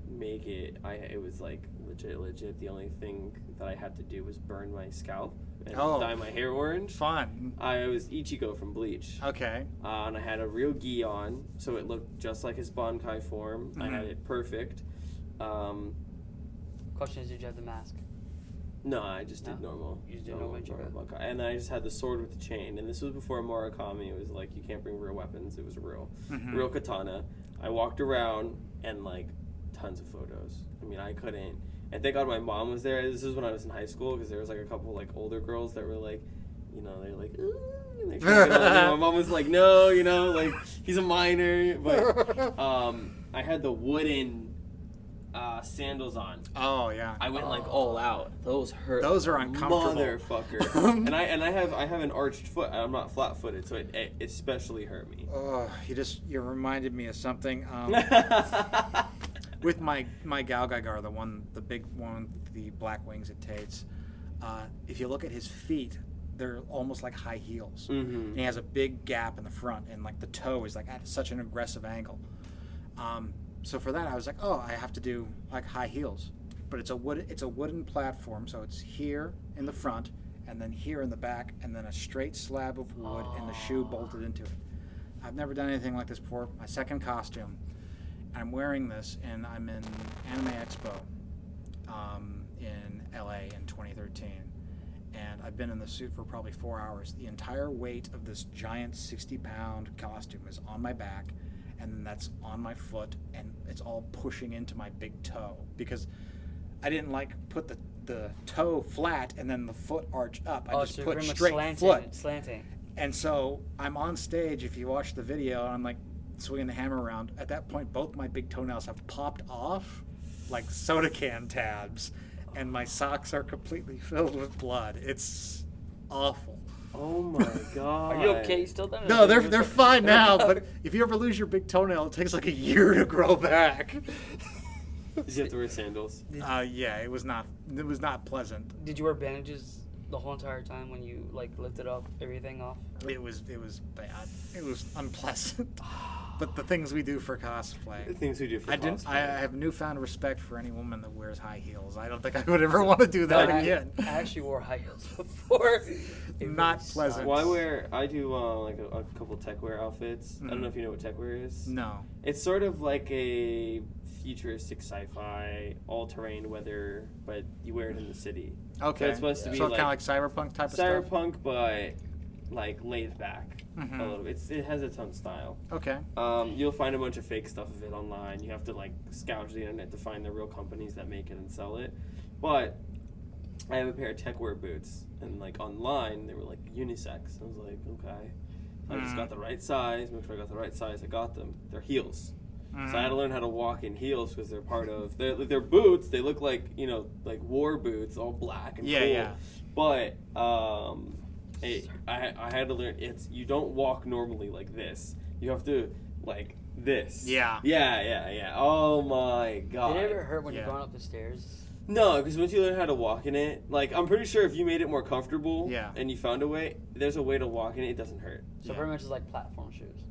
make it, it was like legit. The only thing that I had to do was burn my scalp and dye my hair orange. Fun. I was Ichigo from Bleach. Okay. And I had a real gi on, so it looked just like his Bankai form. I had it perfect. Question is, did you have the mask? No, I just did normal. You just did normal Bankai. And then I just had the sword with the chain. And this was before Murakami. It was like, you can't bring real weapons. It was real katana. I walked around and like tons of photos. I mean, I couldn't. And thank God my mom was there. This is when I was in high school, because there was like a couple like older girls that were like, you know, they're like, ooh, and they're trying to get on me. My mom was like, no, you know, like he's a minor. But I had the wooden sandals on. Oh yeah. I went like all out. Those hurt. Those are uncomfortable, motherfucker. and I have an arched foot. I'm not flat-footed, so it especially hurt me. Oh, you reminded me of something. With my Galgaigar, the big one, with the black wings it takes. If you look at his feet, they're almost like high heels. And he has a big gap in the front, and like the toe is like at such an aggressive angle. So for that, I was like, oh, I have to do like high heels, but it's a wooden platform, so it's here in the front, and then here in the back, and then a straight slab of wood and the shoe bolted into it. I've never done anything like this before. My second costume. I'm wearing this, and I'm in Anime Expo in LA in 2013. And I've been in the suit for probably 4 hours. The entire weight of this giant 60-pound costume is on my back, and then that's on my foot, and it's all pushing into my big toe. Because I didn't like put the toe flat and then the foot arch up. I just put straight foot. Slanting. And so I'm on stage, if you watch the video, and I'm like, swinging the hammer around. At that point, both my big toenails have popped off like soda can tabs, and my socks are completely filled with blood. It's awful. Oh my god. Are you okay still then? No, they're fine now, but if you ever lose your big toenail, it takes like a year to grow back. Did you have to wear sandals? Yeah, it was not pleasant. Did you wear bandages the whole entire time when you like lifted up everything off? It was bad. It was unpleasant. But the things we do for cosplay. The things we do for cosplay. I have newfound respect for any woman that wears high heels. I don't think I would ever want to do that again. I actually wore high heels before. Not pleasant. Well, I do like a couple tech wear outfits. I don't know if you know what tech wear is. No. It's sort of like a futuristic sci-fi, all-terrain weather, but you wear it in the city. Okay. So it's supposed to be kind of like cyberpunk type of stuff? Cyberpunk, but like laid back a little bit. It has its own style. Okay. You'll find a bunch of fake stuff of it online. You have to like scour the internet to find the real companies that make it and sell it. But I have a pair of tech wear boots, and like online they were like unisex. I was like, okay. I just got the right size. Make sure I got the right size. I got them. They're heels. So I had to learn how to walk in heels because they're part of they're boots. They look like, you know, like war boots, all black and cool. Yeah. But I had to learn you don't walk normally like this. You have to like this. Yeah. Yeah. Oh my god. Did it ever hurt when you're going up the stairs? No, because once you learn how to walk in it, like I'm pretty sure if you made it more comfortable, and you found a way, there's a way to walk in it. It doesn't hurt. So pretty much it's like platform shoes,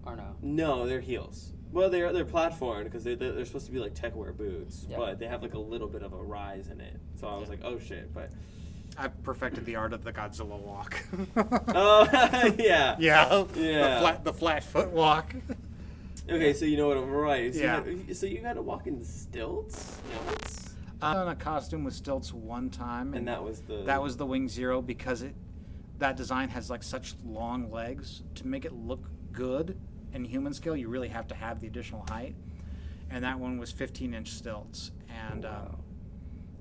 or no? No, they're heels. Well, they're platformed because they're supposed to be like tech wear boots, but they have like a little bit of a rise in it. So I was like, oh shit, but. I perfected the art of the Godzilla walk. Oh, yeah. Yeah. The flat foot walk. Okay, so you know what I'm right. So Yeah. You had to walk in stilts? I've done a costume with stilts one time. And that was the Wing Zero because that design has like such long legs. To make it look good in human scale, you really have to have the additional height. And that one was 15-inch stilts. And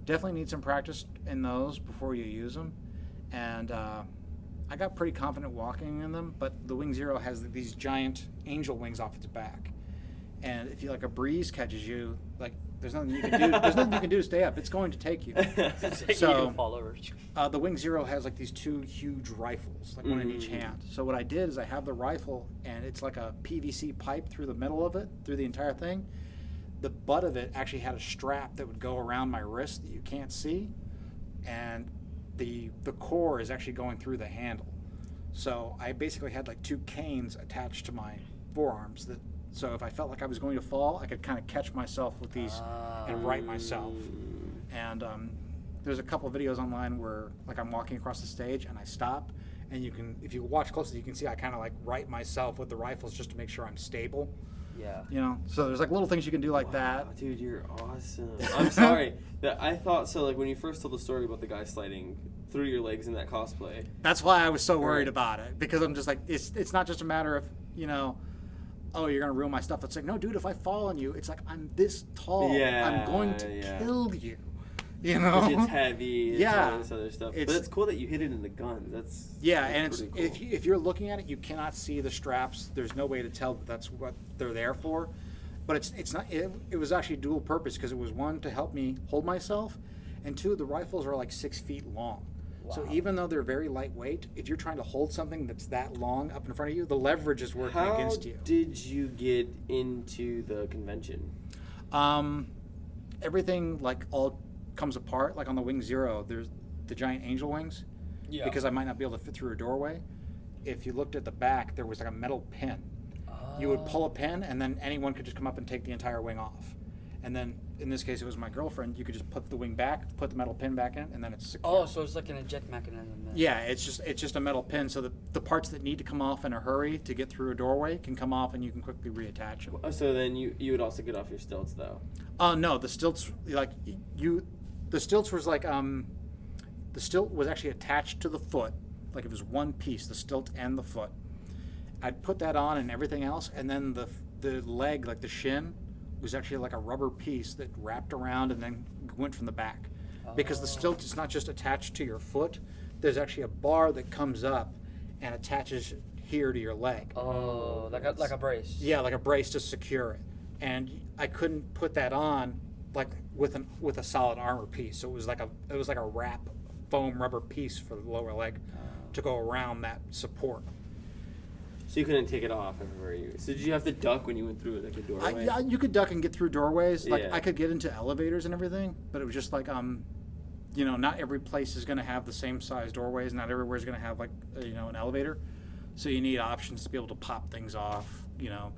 definitely need some practice in those before you use them. And I got pretty confident walking in them, but the Wing Zero has these giant angel wings off its back. And if you like a breeze catches you, like there's nothing you can do. There's nothing you can do to stay up. It's going to take you. So fall over. The Wing Zero has like these two huge rifles, like one in each hand. So what I did is I have the rifle, and it's like a PVC pipe through the middle of it, through the entire thing. The butt of it actually had a strap that would go around my wrist that you can't see, and the core is actually going through the handle. So I basically had like two canes attached to my forearms that So if I felt like I was going to fall, I could kind of catch myself with these and right myself. And there's a couple of videos online where like I'm walking across the stage and I stop, and you can, if you watch closely, you can see I kind of like right myself with the rifles just to make sure I'm stable. Yeah. You know, so there's like little things you can do like that. Dude, you're awesome. I'm sorry that I thought so. Like when you first told the story about the guy sliding through your legs in that cosplay. That's why I was so worried Right. about it, because I'm just like, it's not just a matter of, you know, oh, you're gonna ruin my stuff. It's like, no, dude, if I fall on you, it's like I'm this tall. Yeah, I'm going to yeah. kill you. You know. It's heavy. It's Yeah. all this other stuff. It's- But it's cool that you hit it in the guns. That's And that's it's pretty cool. if you're looking at it, you cannot see the straps. There's no way to tell that that's what they're there for. But it's not. It was actually dual purpose, because it was, one, to help me hold myself, and two, the rifles are like 6 feet long. So Wow. even though they're very lightweight, if you're trying to hold something that's that long up in front of you, the leverage is working How against you. did you get into the convention? Everything like all comes apart. Like on the Wing Zero, there's the giant angel wings. Yeah. Because I might not be able to fit through a doorway. If you looked at the back, there was like a metal pin. You would pull a pin, and then anyone could just come up and take the entire wing off. And then, in this case, it was my girlfriend. You could just put the wing back, put the metal pin back in, and then it's secure. Oh, so it's like an eject mechanism. Then. Yeah, it's just a metal pin, so the parts that need to come off in a hurry to get through a doorway can come off, and you can quickly reattach them. So then you would also get off your stilts though. No, the stilts, like the stilts was like the stilt was actually attached to the foot, like it was one piece, the stilt and the foot. I'd put that on and everything else, and then the leg, like the shin, was actually like a rubber piece that wrapped around and then went from the back. Because the stilt is not just attached to your foot, there's actually a bar that comes up and attaches here to your leg. Oh, like a brace. Yeah, like a brace to secure it. And I couldn't put that on like with a solid armor piece. So it was like a wrap foam rubber piece for the lower leg to go around that support. So you couldn't take it off everywhere you. So did you have to duck when you went through like a doorway? Yeah, you could duck and get through doorways. Like Yeah. I could get into elevators and everything, but it was just like you know, not every place is going to have the same size doorways. Not everywhere is going to have like you know, an elevator. So you need options to be able to pop things off. You know,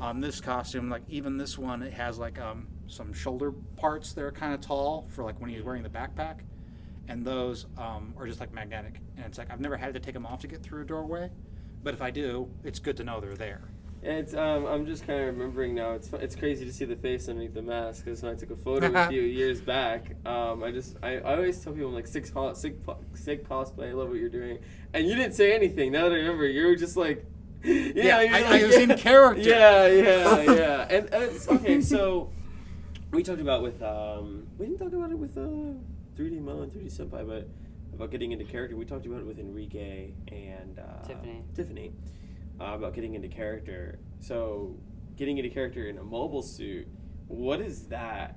on this costume, like even this one, it has like some shoulder parts that are kind of tall for like when he's wearing the backpack, and those are just like magnetic. And it's like I've never had to take them off to get through a doorway, but if I do, it's good to know they're there. It's I'm just kind of remembering now. It's crazy to see the face underneath the mask, because when I took a photo with you years back, I always tell people I'm like sick cosplay. I love what you're doing, and you didn't say anything. Now that I remember, you were just like, Yeah, you're I like, was in character. Yeah. And it's okay. So we talked about we didn't talk about it with 3D Mo and 3D Senpai, but about getting into character. We talked about it with Enrique and Tiffany. About getting into character. So, getting into character in a mobile suit, what is that?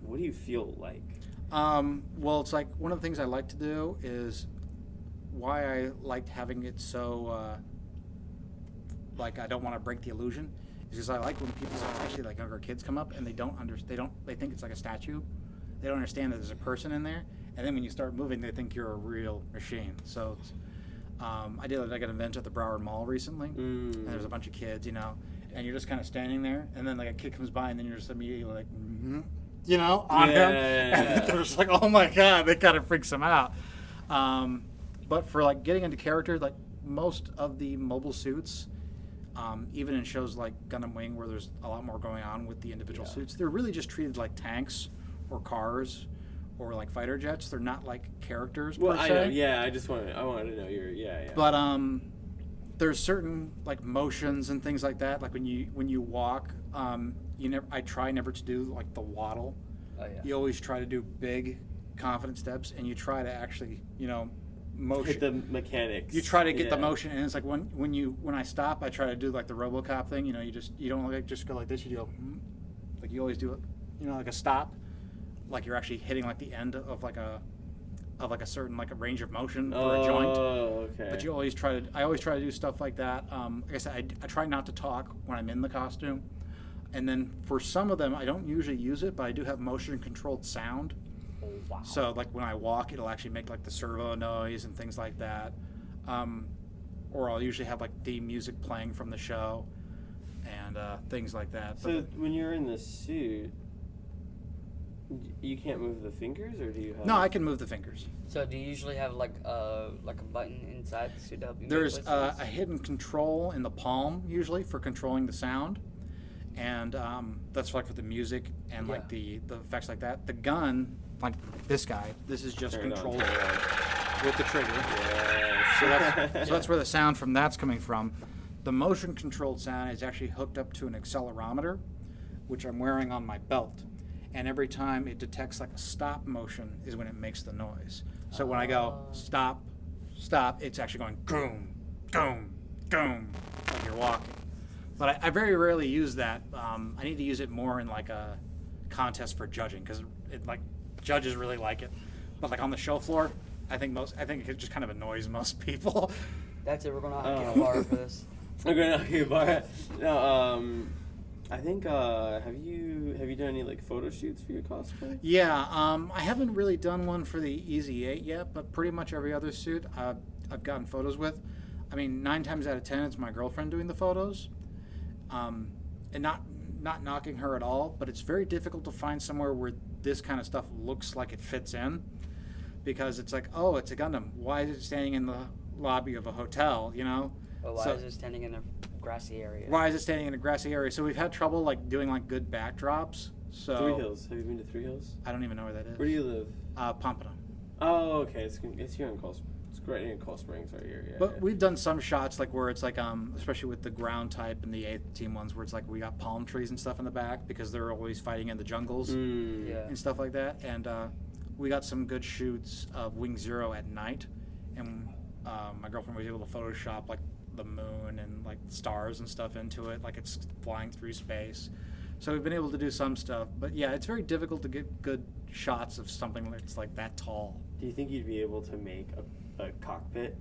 What do you feel like? Well, it's like one of the things I like to do is why I liked having it so like I don't want to break the illusion is because I like when people, especially like younger kids, come up and they think it's like a statue. They don't understand that there's a person in there, and then when you start moving, they think you're a real machine. So it's, I did like an event at the Broward Mall recently, and there's a bunch of kids, you know, and you're just kind of standing there, and then like a kid comes by, and then you're just immediately like, you know, on him, and they're just like, oh my god, that kind of freaks them out. But for like getting into character, like most of the mobile suits, even in shows like Gundam Wing, where there's a lot more going on with the individual suits, they're really just treated like tanks or cars or like fighter jets. They're not like characters per se. I know, yeah. I wanted to know yeah. But there's certain like motions and things like that. Like when you walk, I try never to do like the waddle. Oh, yeah. You always try to do big, confident steps, and you try to actually, you know, motion. Hit the mechanics. You try to get the motion, and it's like when I stop, I try to do like the RoboCop thing. You know, you don't like just go like this. You go like you always do it. You know, like a stop, like you're actually hitting like the end of like a certain like a range of motion for a joint. Oh, okay. But I always try to do stuff like that. Like I said, I try not to talk when I'm in the costume. And then for some of them, I don't usually use it, but I do have motion controlled sound. Oh, wow. So like when I walk, it'll actually make like the servo noise and things like that. Or I'll usually have like theme music playing from the show. and things like that. So when you're in the suit, you can't move the fingers, or do you have? No, I can move the fingers. So do you usually have like a button inside the suit to help you? There's make a placements? hidden control in the palm usually for controlling the sound, and that's like for the music and like the effects like that. The gun, like this guy, this is just Turn it on, controlled turn it on. with the trigger. Yes. So that's where the sound from that's coming from. The motion controlled sound is actually hooked up to an accelerometer, which I'm wearing on my belt. And every time it detects like a stop motion is when it makes the noise. So when I go stop, stop, it's actually going goom, goom, goom, like you're walking. But I very rarely use that. I need to use it more in like a contest for judging because it like judges really like it. But like on the show floor, I think it just kind of annoys most people. That's it. We're gonna have to get a bar for this. I'm gonna knock you bar. No, I think have you done any like photo shoots for your cosplay? Yeah, I haven't really done one for the Easy 8 yet, but pretty much every other suit I've gotten photos with. I mean, 9 times out of 10, it's my girlfriend doing the photos, and not knocking her at all. But it's very difficult to find somewhere where this kind of stuff looks like it fits in, because it's like, oh, it's a Gundam. Why is it standing in the lobby of a hotel? You know? But why is it standing in a grassy area? Why is it standing in a grassy area? So we've had trouble like doing like good backdrops. So Three Hills. Have you been to Three Hills? I don't even know where that is. Where do you live? Pompano. Oh, okay. It's here in Cold. It's right in Cold Springs, right here. Yeah. But we've done some shots like where it's like especially with the ground type and the 8th team ones where it's like we got palm trees and stuff in the back because they're always fighting in the jungles Yeah. and stuff like that. And we got some good shoots of Wing Zero at night, and my girlfriend was able to Photoshop like the moon and like stars and stuff into it, like it's flying through space. So we've been able to do some stuff, but yeah, it's very difficult to get good shots of something that's like that tall. Do you think you'd be able to make a cockpit?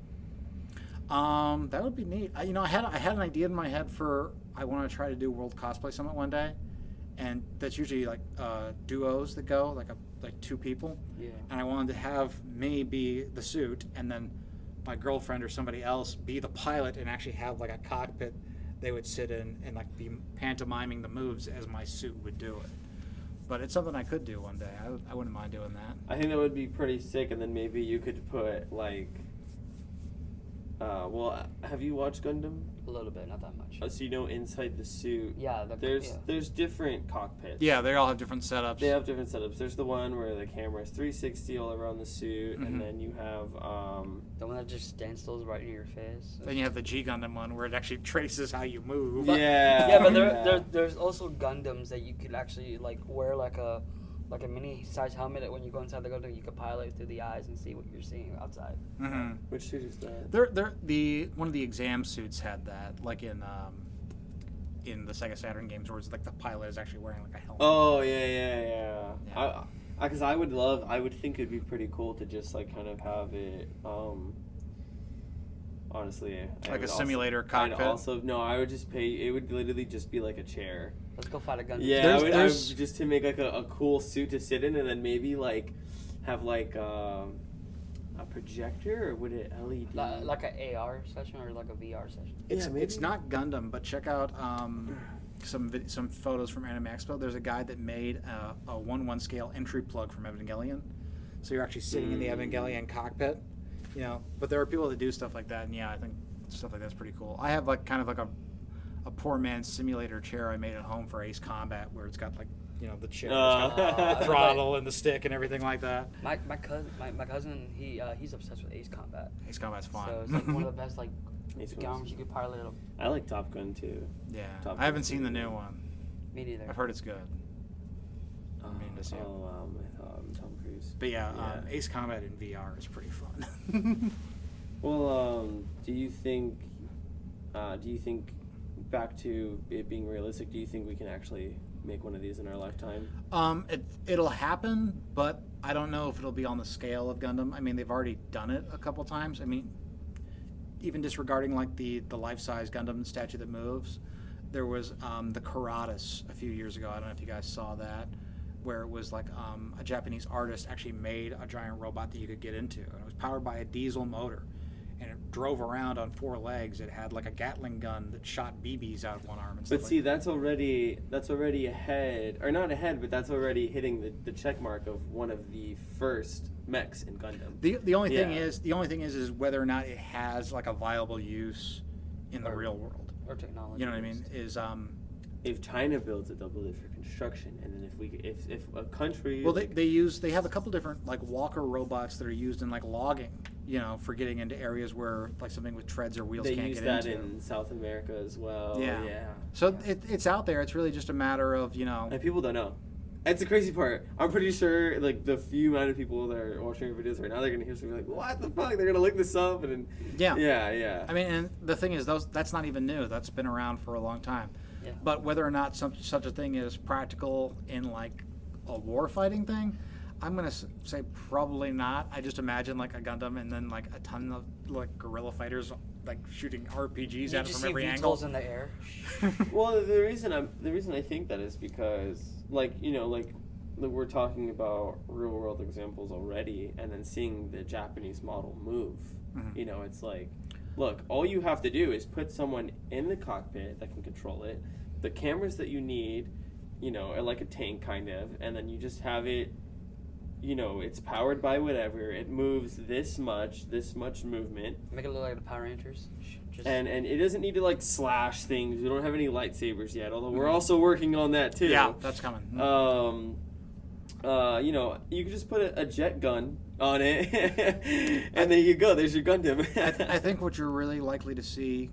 That would be neat. I had an idea in my head for I want to try to do World Cosplay Summit one day, and that's usually like duos that go like 2 people. Yeah. And I wanted to have me be the suit, and then my girlfriend or somebody else be the pilot, and actually have like a cockpit they would sit in and like be pantomiming the moves as my suit would do it. But it's something I could do one day. I wouldn't mind doing that. I think that would be pretty sick, and then maybe you could put like. Well, have you watched Gundam? A little bit, not that much. So you know inside the suit. Yeah. There's different cockpits. Yeah, they all have different setups. They have different setups. There's the one where the camera is 360 all around the suit, Mhm. and then you have The one that just stands still right in your face. Then you have the G Gundam one where it actually traces how you move. Yeah, but there's also Gundams that you could actually like wear like a mini size helmet that when you go inside the Gundam you can pilot through the eyes and see what you're seeing outside. Mm-hmm. Which suit is that? One of the exam suits had that, like in the Sega Saturn games, where it's like the pilot is actually wearing like a helmet. Oh yeah. Yeah. Because I would think it'd be pretty cool to just like kind of have it. Honestly, Like a simulator cockpit? I would just pay. It would literally just be like a chair. Let's go fight a Gundam. Yeah, I would There's- just to make like a cool suit to sit in, and then maybe like have like a projector, or would it LED? Like an AR session or like a VR session. It's not Gundam, but check out some photos from Anime Expo. There's a guy that made a 1/1 scale entry plug from Evangelion, so you're actually sitting in the Evangelion cockpit, you know. But there are people that do stuff like that, and yeah, I think stuff like that's pretty cool. I have like kind of like a poor man's simulator chair I made at home for Ace Combat, where it's got like, you know, the chair, it's got the throttle and the stick and everything like that. My cousin he's obsessed with Ace Combat. Ace Combat's fun. So it's like one of the best like Ace games you could pilot. I like Top Gun too. Yeah, Top I haven't Gun seen the 2. new one. Me neither. I've heard it's good. I mean to see it. Tom Cruise. But yeah, Yeah. Ace Combat in VR is pretty fun. Well, do you think back to it being realistic? Do you think we can actually make one of these in our lifetime? It'll happen, but I don't know if it'll be on the scale of Gundam. I mean, they've already done it a couple times. I mean, even disregarding like the life-size Gundam statue that moves, there was the Karatas a few years ago. I don't know if you guys saw that, where it was like a Japanese artist actually made a giant robot that you could get into, and it was powered by a diesel motor. and it drove around on 4 legs. It had like a Gatling gun that shot BBs out of one arm and stuff. But see, that's already ahead, or not ahead, but that's already hitting the check mark of one of the first mechs in Gundam. The only thing is whether or not it has like a viable use in the real world or technology. You know what I mean? Is if China builds it, they'll build it for construction, and then if a country they have a couple different like walker robots that are used in like logging, for getting into areas where like something with treads or wheels can't get into. They use that in South America as well. Yeah. So it's out there. It's really just a matter of and people don't know. That's the crazy part. I'm pretty sure like the few amount of people that are watching our videos right now, they're gonna hear something like, "What the fuck?" They're gonna look this up and yeah. I mean, and the thing is, that's not even new. That's been around for a long time. Yeah. But whether or not such a thing is practical in like a war fighting thing, I'm gonna say probably not. I just imagine like a Gundam and then like a ton of like guerrilla fighters like shooting RPGs at it from every angle. In the air. Well, the reason I think that is because we're talking about real world examples already, and then seeing the Japanese model move. Mm-hmm. It's like, look, all you have to do is put someone in the cockpit that can control it, the cameras that you need, are like a tank kind of, and then you just have it, it's powered by whatever, it moves this much movement. Make it look like the Power Rangers. And it doesn't need to like slash things. We don't have any lightsabers yet, although we're also working on that too. Yeah, that's coming. You can just put a jet gun on it, and there you go. There's your Gundam. I think what you're really likely to see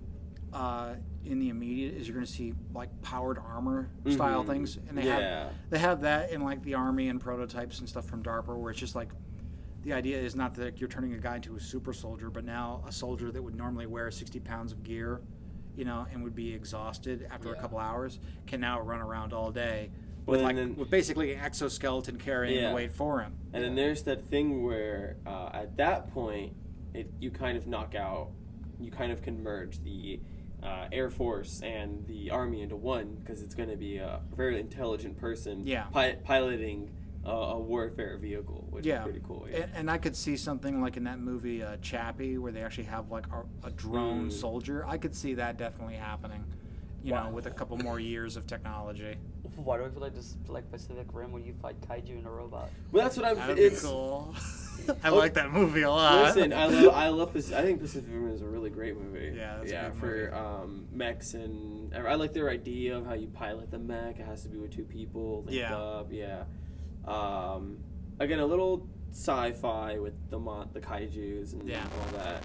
in the immediate is you're going to see like powered armor style things, and they have that in like the army and prototypes and stuff from DARPA, where it's just like the idea is not that you're turning a guy into a super soldier, but now a soldier that would normally wear 60 pounds of gear, and would be exhausted after a couple hours, can now run around all day. With basically an exoskeleton carrying the weight for him. And then there's that thing where at that point, you kind of can merge the Air Force and the Army into one, because it's going to be a very intelligent person piloting a warfare vehicle, which is pretty cool. Yeah. And I could see something like in that movie Chappie, where they actually have like a drone soldier. I could see that definitely happening. With a couple more years of technology. Why do I feel like this like Pacific Rim when you fight kaiju and a robot? Well, that's what I'm. That'd be cool. I like that movie a lot. Listen, I love this. I think Pacific Rim is a really great movie. Yeah, that's a good movie. Mechs, and I like their idea of how you pilot the mech. It has to be with 2 people linked up. Yeah. Again, a little sci-fi with the kaijus and all that.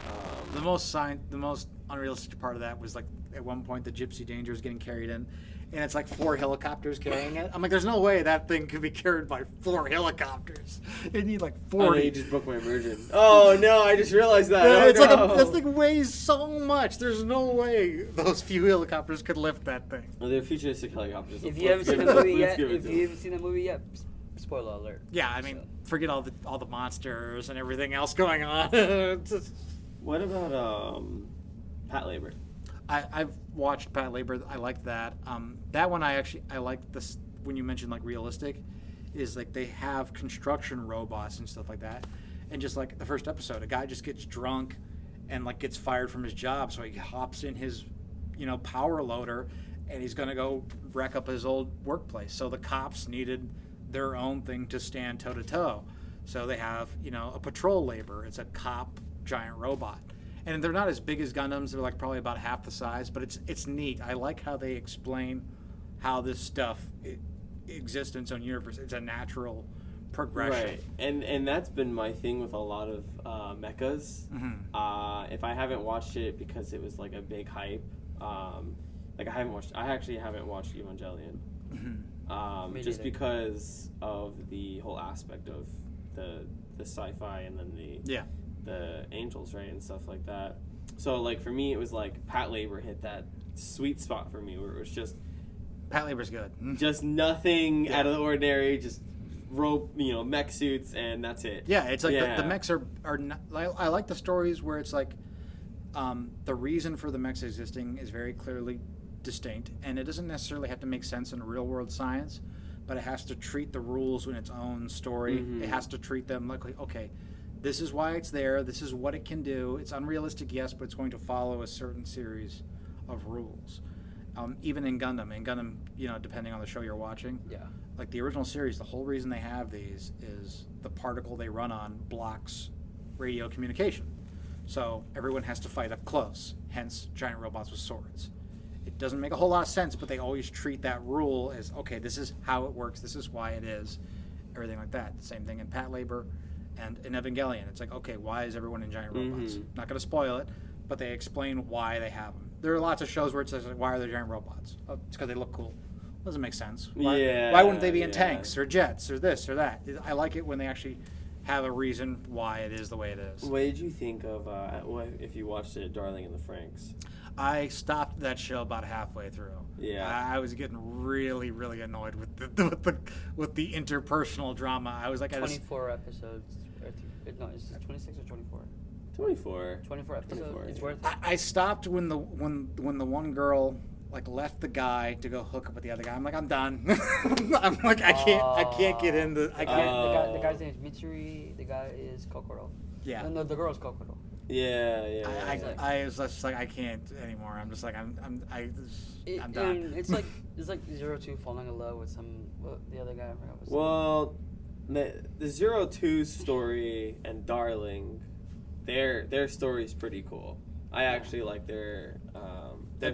The most unrealistic part of that was like at one point the Gypsy Danger is getting carried in, and it's like 4 helicopters carrying it. I'm like, there's no way that thing could be carried by 4 helicopters. It need like 40. Oh, you just booked my immersion. Oh no, I just realized that. This thing weighs so much. There's no way those few helicopters could lift that thing. Well, they're futuristic helicopters. If you haven't seen the movie yet, spoiler alert. Yeah, I mean, forget all the monsters and everything else going on. What about Pat Labor? I've watched Pat Labor. I like that. That one I like this when you mentioned like realistic, is like they have construction robots and stuff like that, and just like the first episode, a guy just gets drunk and like gets fired from his job, so he hops in his power loader and he's gonna go wreck up his old workplace. So the cops needed their own thing to stand toe to toe, so they have a patrol labor. It's a cop giant robot. And they're not as big as Gundams. They're like probably about half the size, but it's neat. I like how they explain how this stuff exists in its own universe. It's a natural progression. Right, and that's been my thing with a lot of mechas. Mm-hmm. If I haven't watched it because it was like a big hype, I actually haven't watched Evangelion. Mm-hmm. Just because of the whole aspect of the sci-fi and then the angels, right, and stuff like that. So like for me, it was like Pat Labor hit that sweet spot for me, where it was just Pat Labor's good, just nothing out of the ordinary, just rope, mech suits, and that's it. Yeah, it's like the mechs are not, I like the stories where it's like the reason for the mechs existing is very clearly distinct, and it doesn't necessarily have to make sense in real world science, but it has to treat the rules in its own story. Mm-hmm. It has to treat them like, okay, this is why it's there. This is what it can do. It's unrealistic, yes, but it's going to follow a certain series of rules. Even in Gundam, you know, depending on the show you're watching, like the original series, the whole reason they have these is the particle they run on blocks radio communication. So everyone has to fight up close, hence giant robots with swords. It doesn't make a whole lot of sense, but they always treat that rule as, okay, this is how it works, this is why it is, everything like that. The same thing in Pat Labor and in Evangelion. It's like, okay, why is everyone in giant robots? Not going to spoil it, but they explain why they have them. There are lots of shows where it says, like, why are there giant robots? Oh, it's because they look cool. Doesn't make sense. Why wouldn't they be in tanks or jets or this or that? I like it when they actually have a reason why it is the way it is. What did you think of, if you watched it, Darling in the Franxx? I stopped that show about halfway through. Yeah. I was getting really, really annoyed with the interpersonal drama. I was like, 24 episodes. No, is it 26 or 24? 24. 24 episodes. 24, it's worth it. I stopped when the one girl like left the guy to go hook up with the other guy. I'm like, I'm done. I'm like, I can't get in the. I can't. The guy's name is Mitsuri. The guy is Kokoro. Yeah. No, the girl's Kokoro. Yeah. I was just like, I can't anymore. I'm just like, I'm done. It's like 02 falling in love with the other guy. I forgot what's Well, the 02 story and Darling, their story's pretty cool. I actually like their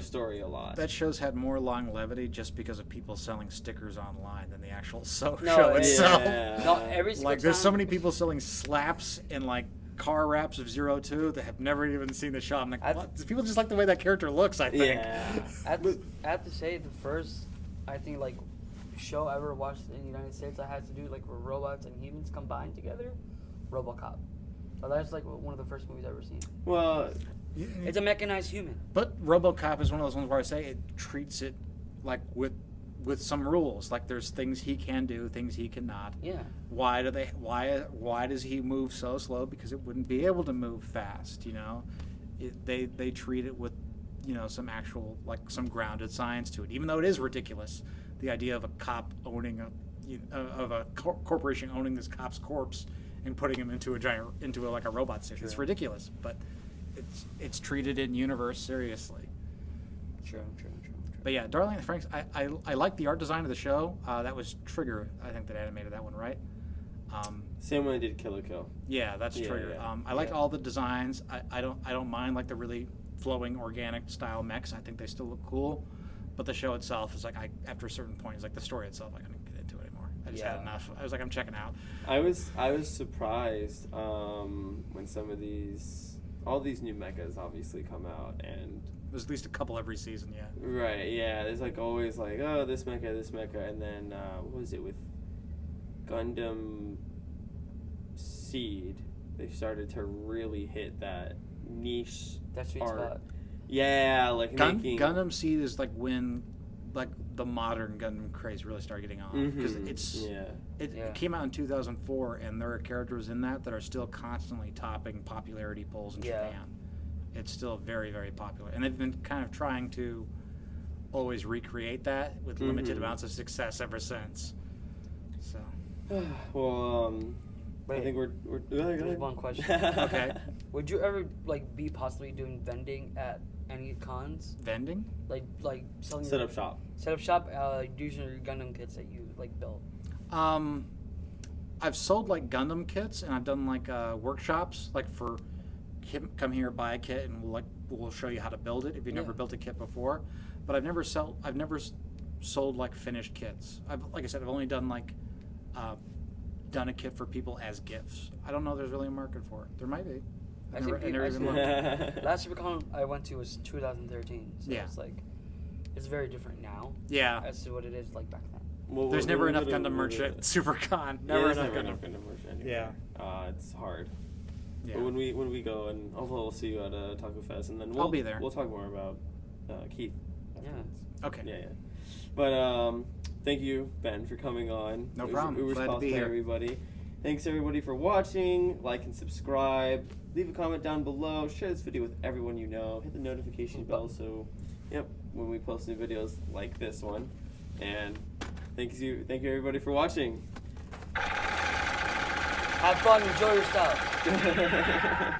story a lot. That show's had more longevity just because of people selling stickers online than the actual show No, itself. Yeah. No, every single Like, there's so time- many people selling slaps and like car wraps of 02 that have never even seen the show. I'm like, what? People just like the way that character looks, I think. Yeah. I have to say, the first, I think, like, show I ever watched in the United States that has to do, like, with robots and humans combined together, RoboCop. So that's, like, one of the first movies I've ever seen. Well, It's a mechanized human. But RoboCop is one of those ones where I say it treats it like with some rules. Like there's things he can do, things he cannot. Yeah. Why does he move so slow? Because it wouldn't be able to move fast. You know, they treat it with, you know, some actual, like, some grounded science to it. Even though it is ridiculous, the idea of a cop owning a corporation owning this cop's corpse and putting him into a robot station. It's ridiculous, but it's treated in universe seriously. True. But yeah, Darling in the Franxx, I like the art design of the show. That was Trigger, I think, that animated that one, right? same one I did Kill la Kill. Yeah, that's Trigger. Yeah. I like all the designs. I don't mind like the really flowing organic style mechs. I think they still look cool. But the show itself is like, after a certain point, it's like the story itself, I couldn't get into it anymore. I just had enough. I was like, I'm checking out. I was surprised when all these new mechas obviously come out, and There's at least a couple every season, yeah. right, yeah, there's like always like, oh, this mecha, and then what was it with Gundam Seed? They started to really hit that niche That sweet art. spot. Yeah, like making Gundam Seed is like when like the modern Gundam craze really started getting on, because it came out in 2004, and there are characters in that are still constantly topping popularity polls in Japan. It's still very, very popular, and they've been kind of trying to always recreate that with limited amounts of success ever since. So well, I think we're There's one question. okay. Would you ever be possibly doing vending at any cons? Vending? Like selling set up shop. Set up shop, using your Gundam kits that you built. I've sold like Gundam kits, and I've done like workshops, like for come here, buy a kit, and we'll show you how to build it if you've never built a kit before. But I've never sold like finished kits. Like I said, I've only done done a kit for people as gifts. I don't know if there's really a market for it. There might be. I never even looked. Last SuperCon I went to was 2013. So Yeah. it's very different now. Yeah. As to what it is like back then. Well, There's never enough Gundam merch at SuperCon. Never enough Gundam merch anywhere. Yeah. It's hard. Yeah. But when we go, and hopefully we'll see you at Taco Fest, and then I'll be there. We'll talk more about Keith. Yeah. Okay. Yeah. But thank you, Ben, for coming on. No problem. It was Glad to be Cosplay, here. everybody. Thanks everybody for watching. Like and subscribe. Leave a comment down below. Share this video with everyone you know. Hit the notification bell so, when we post new videos like this one. And thank you everybody for watching. Have fun. Enjoy yourself. Bye.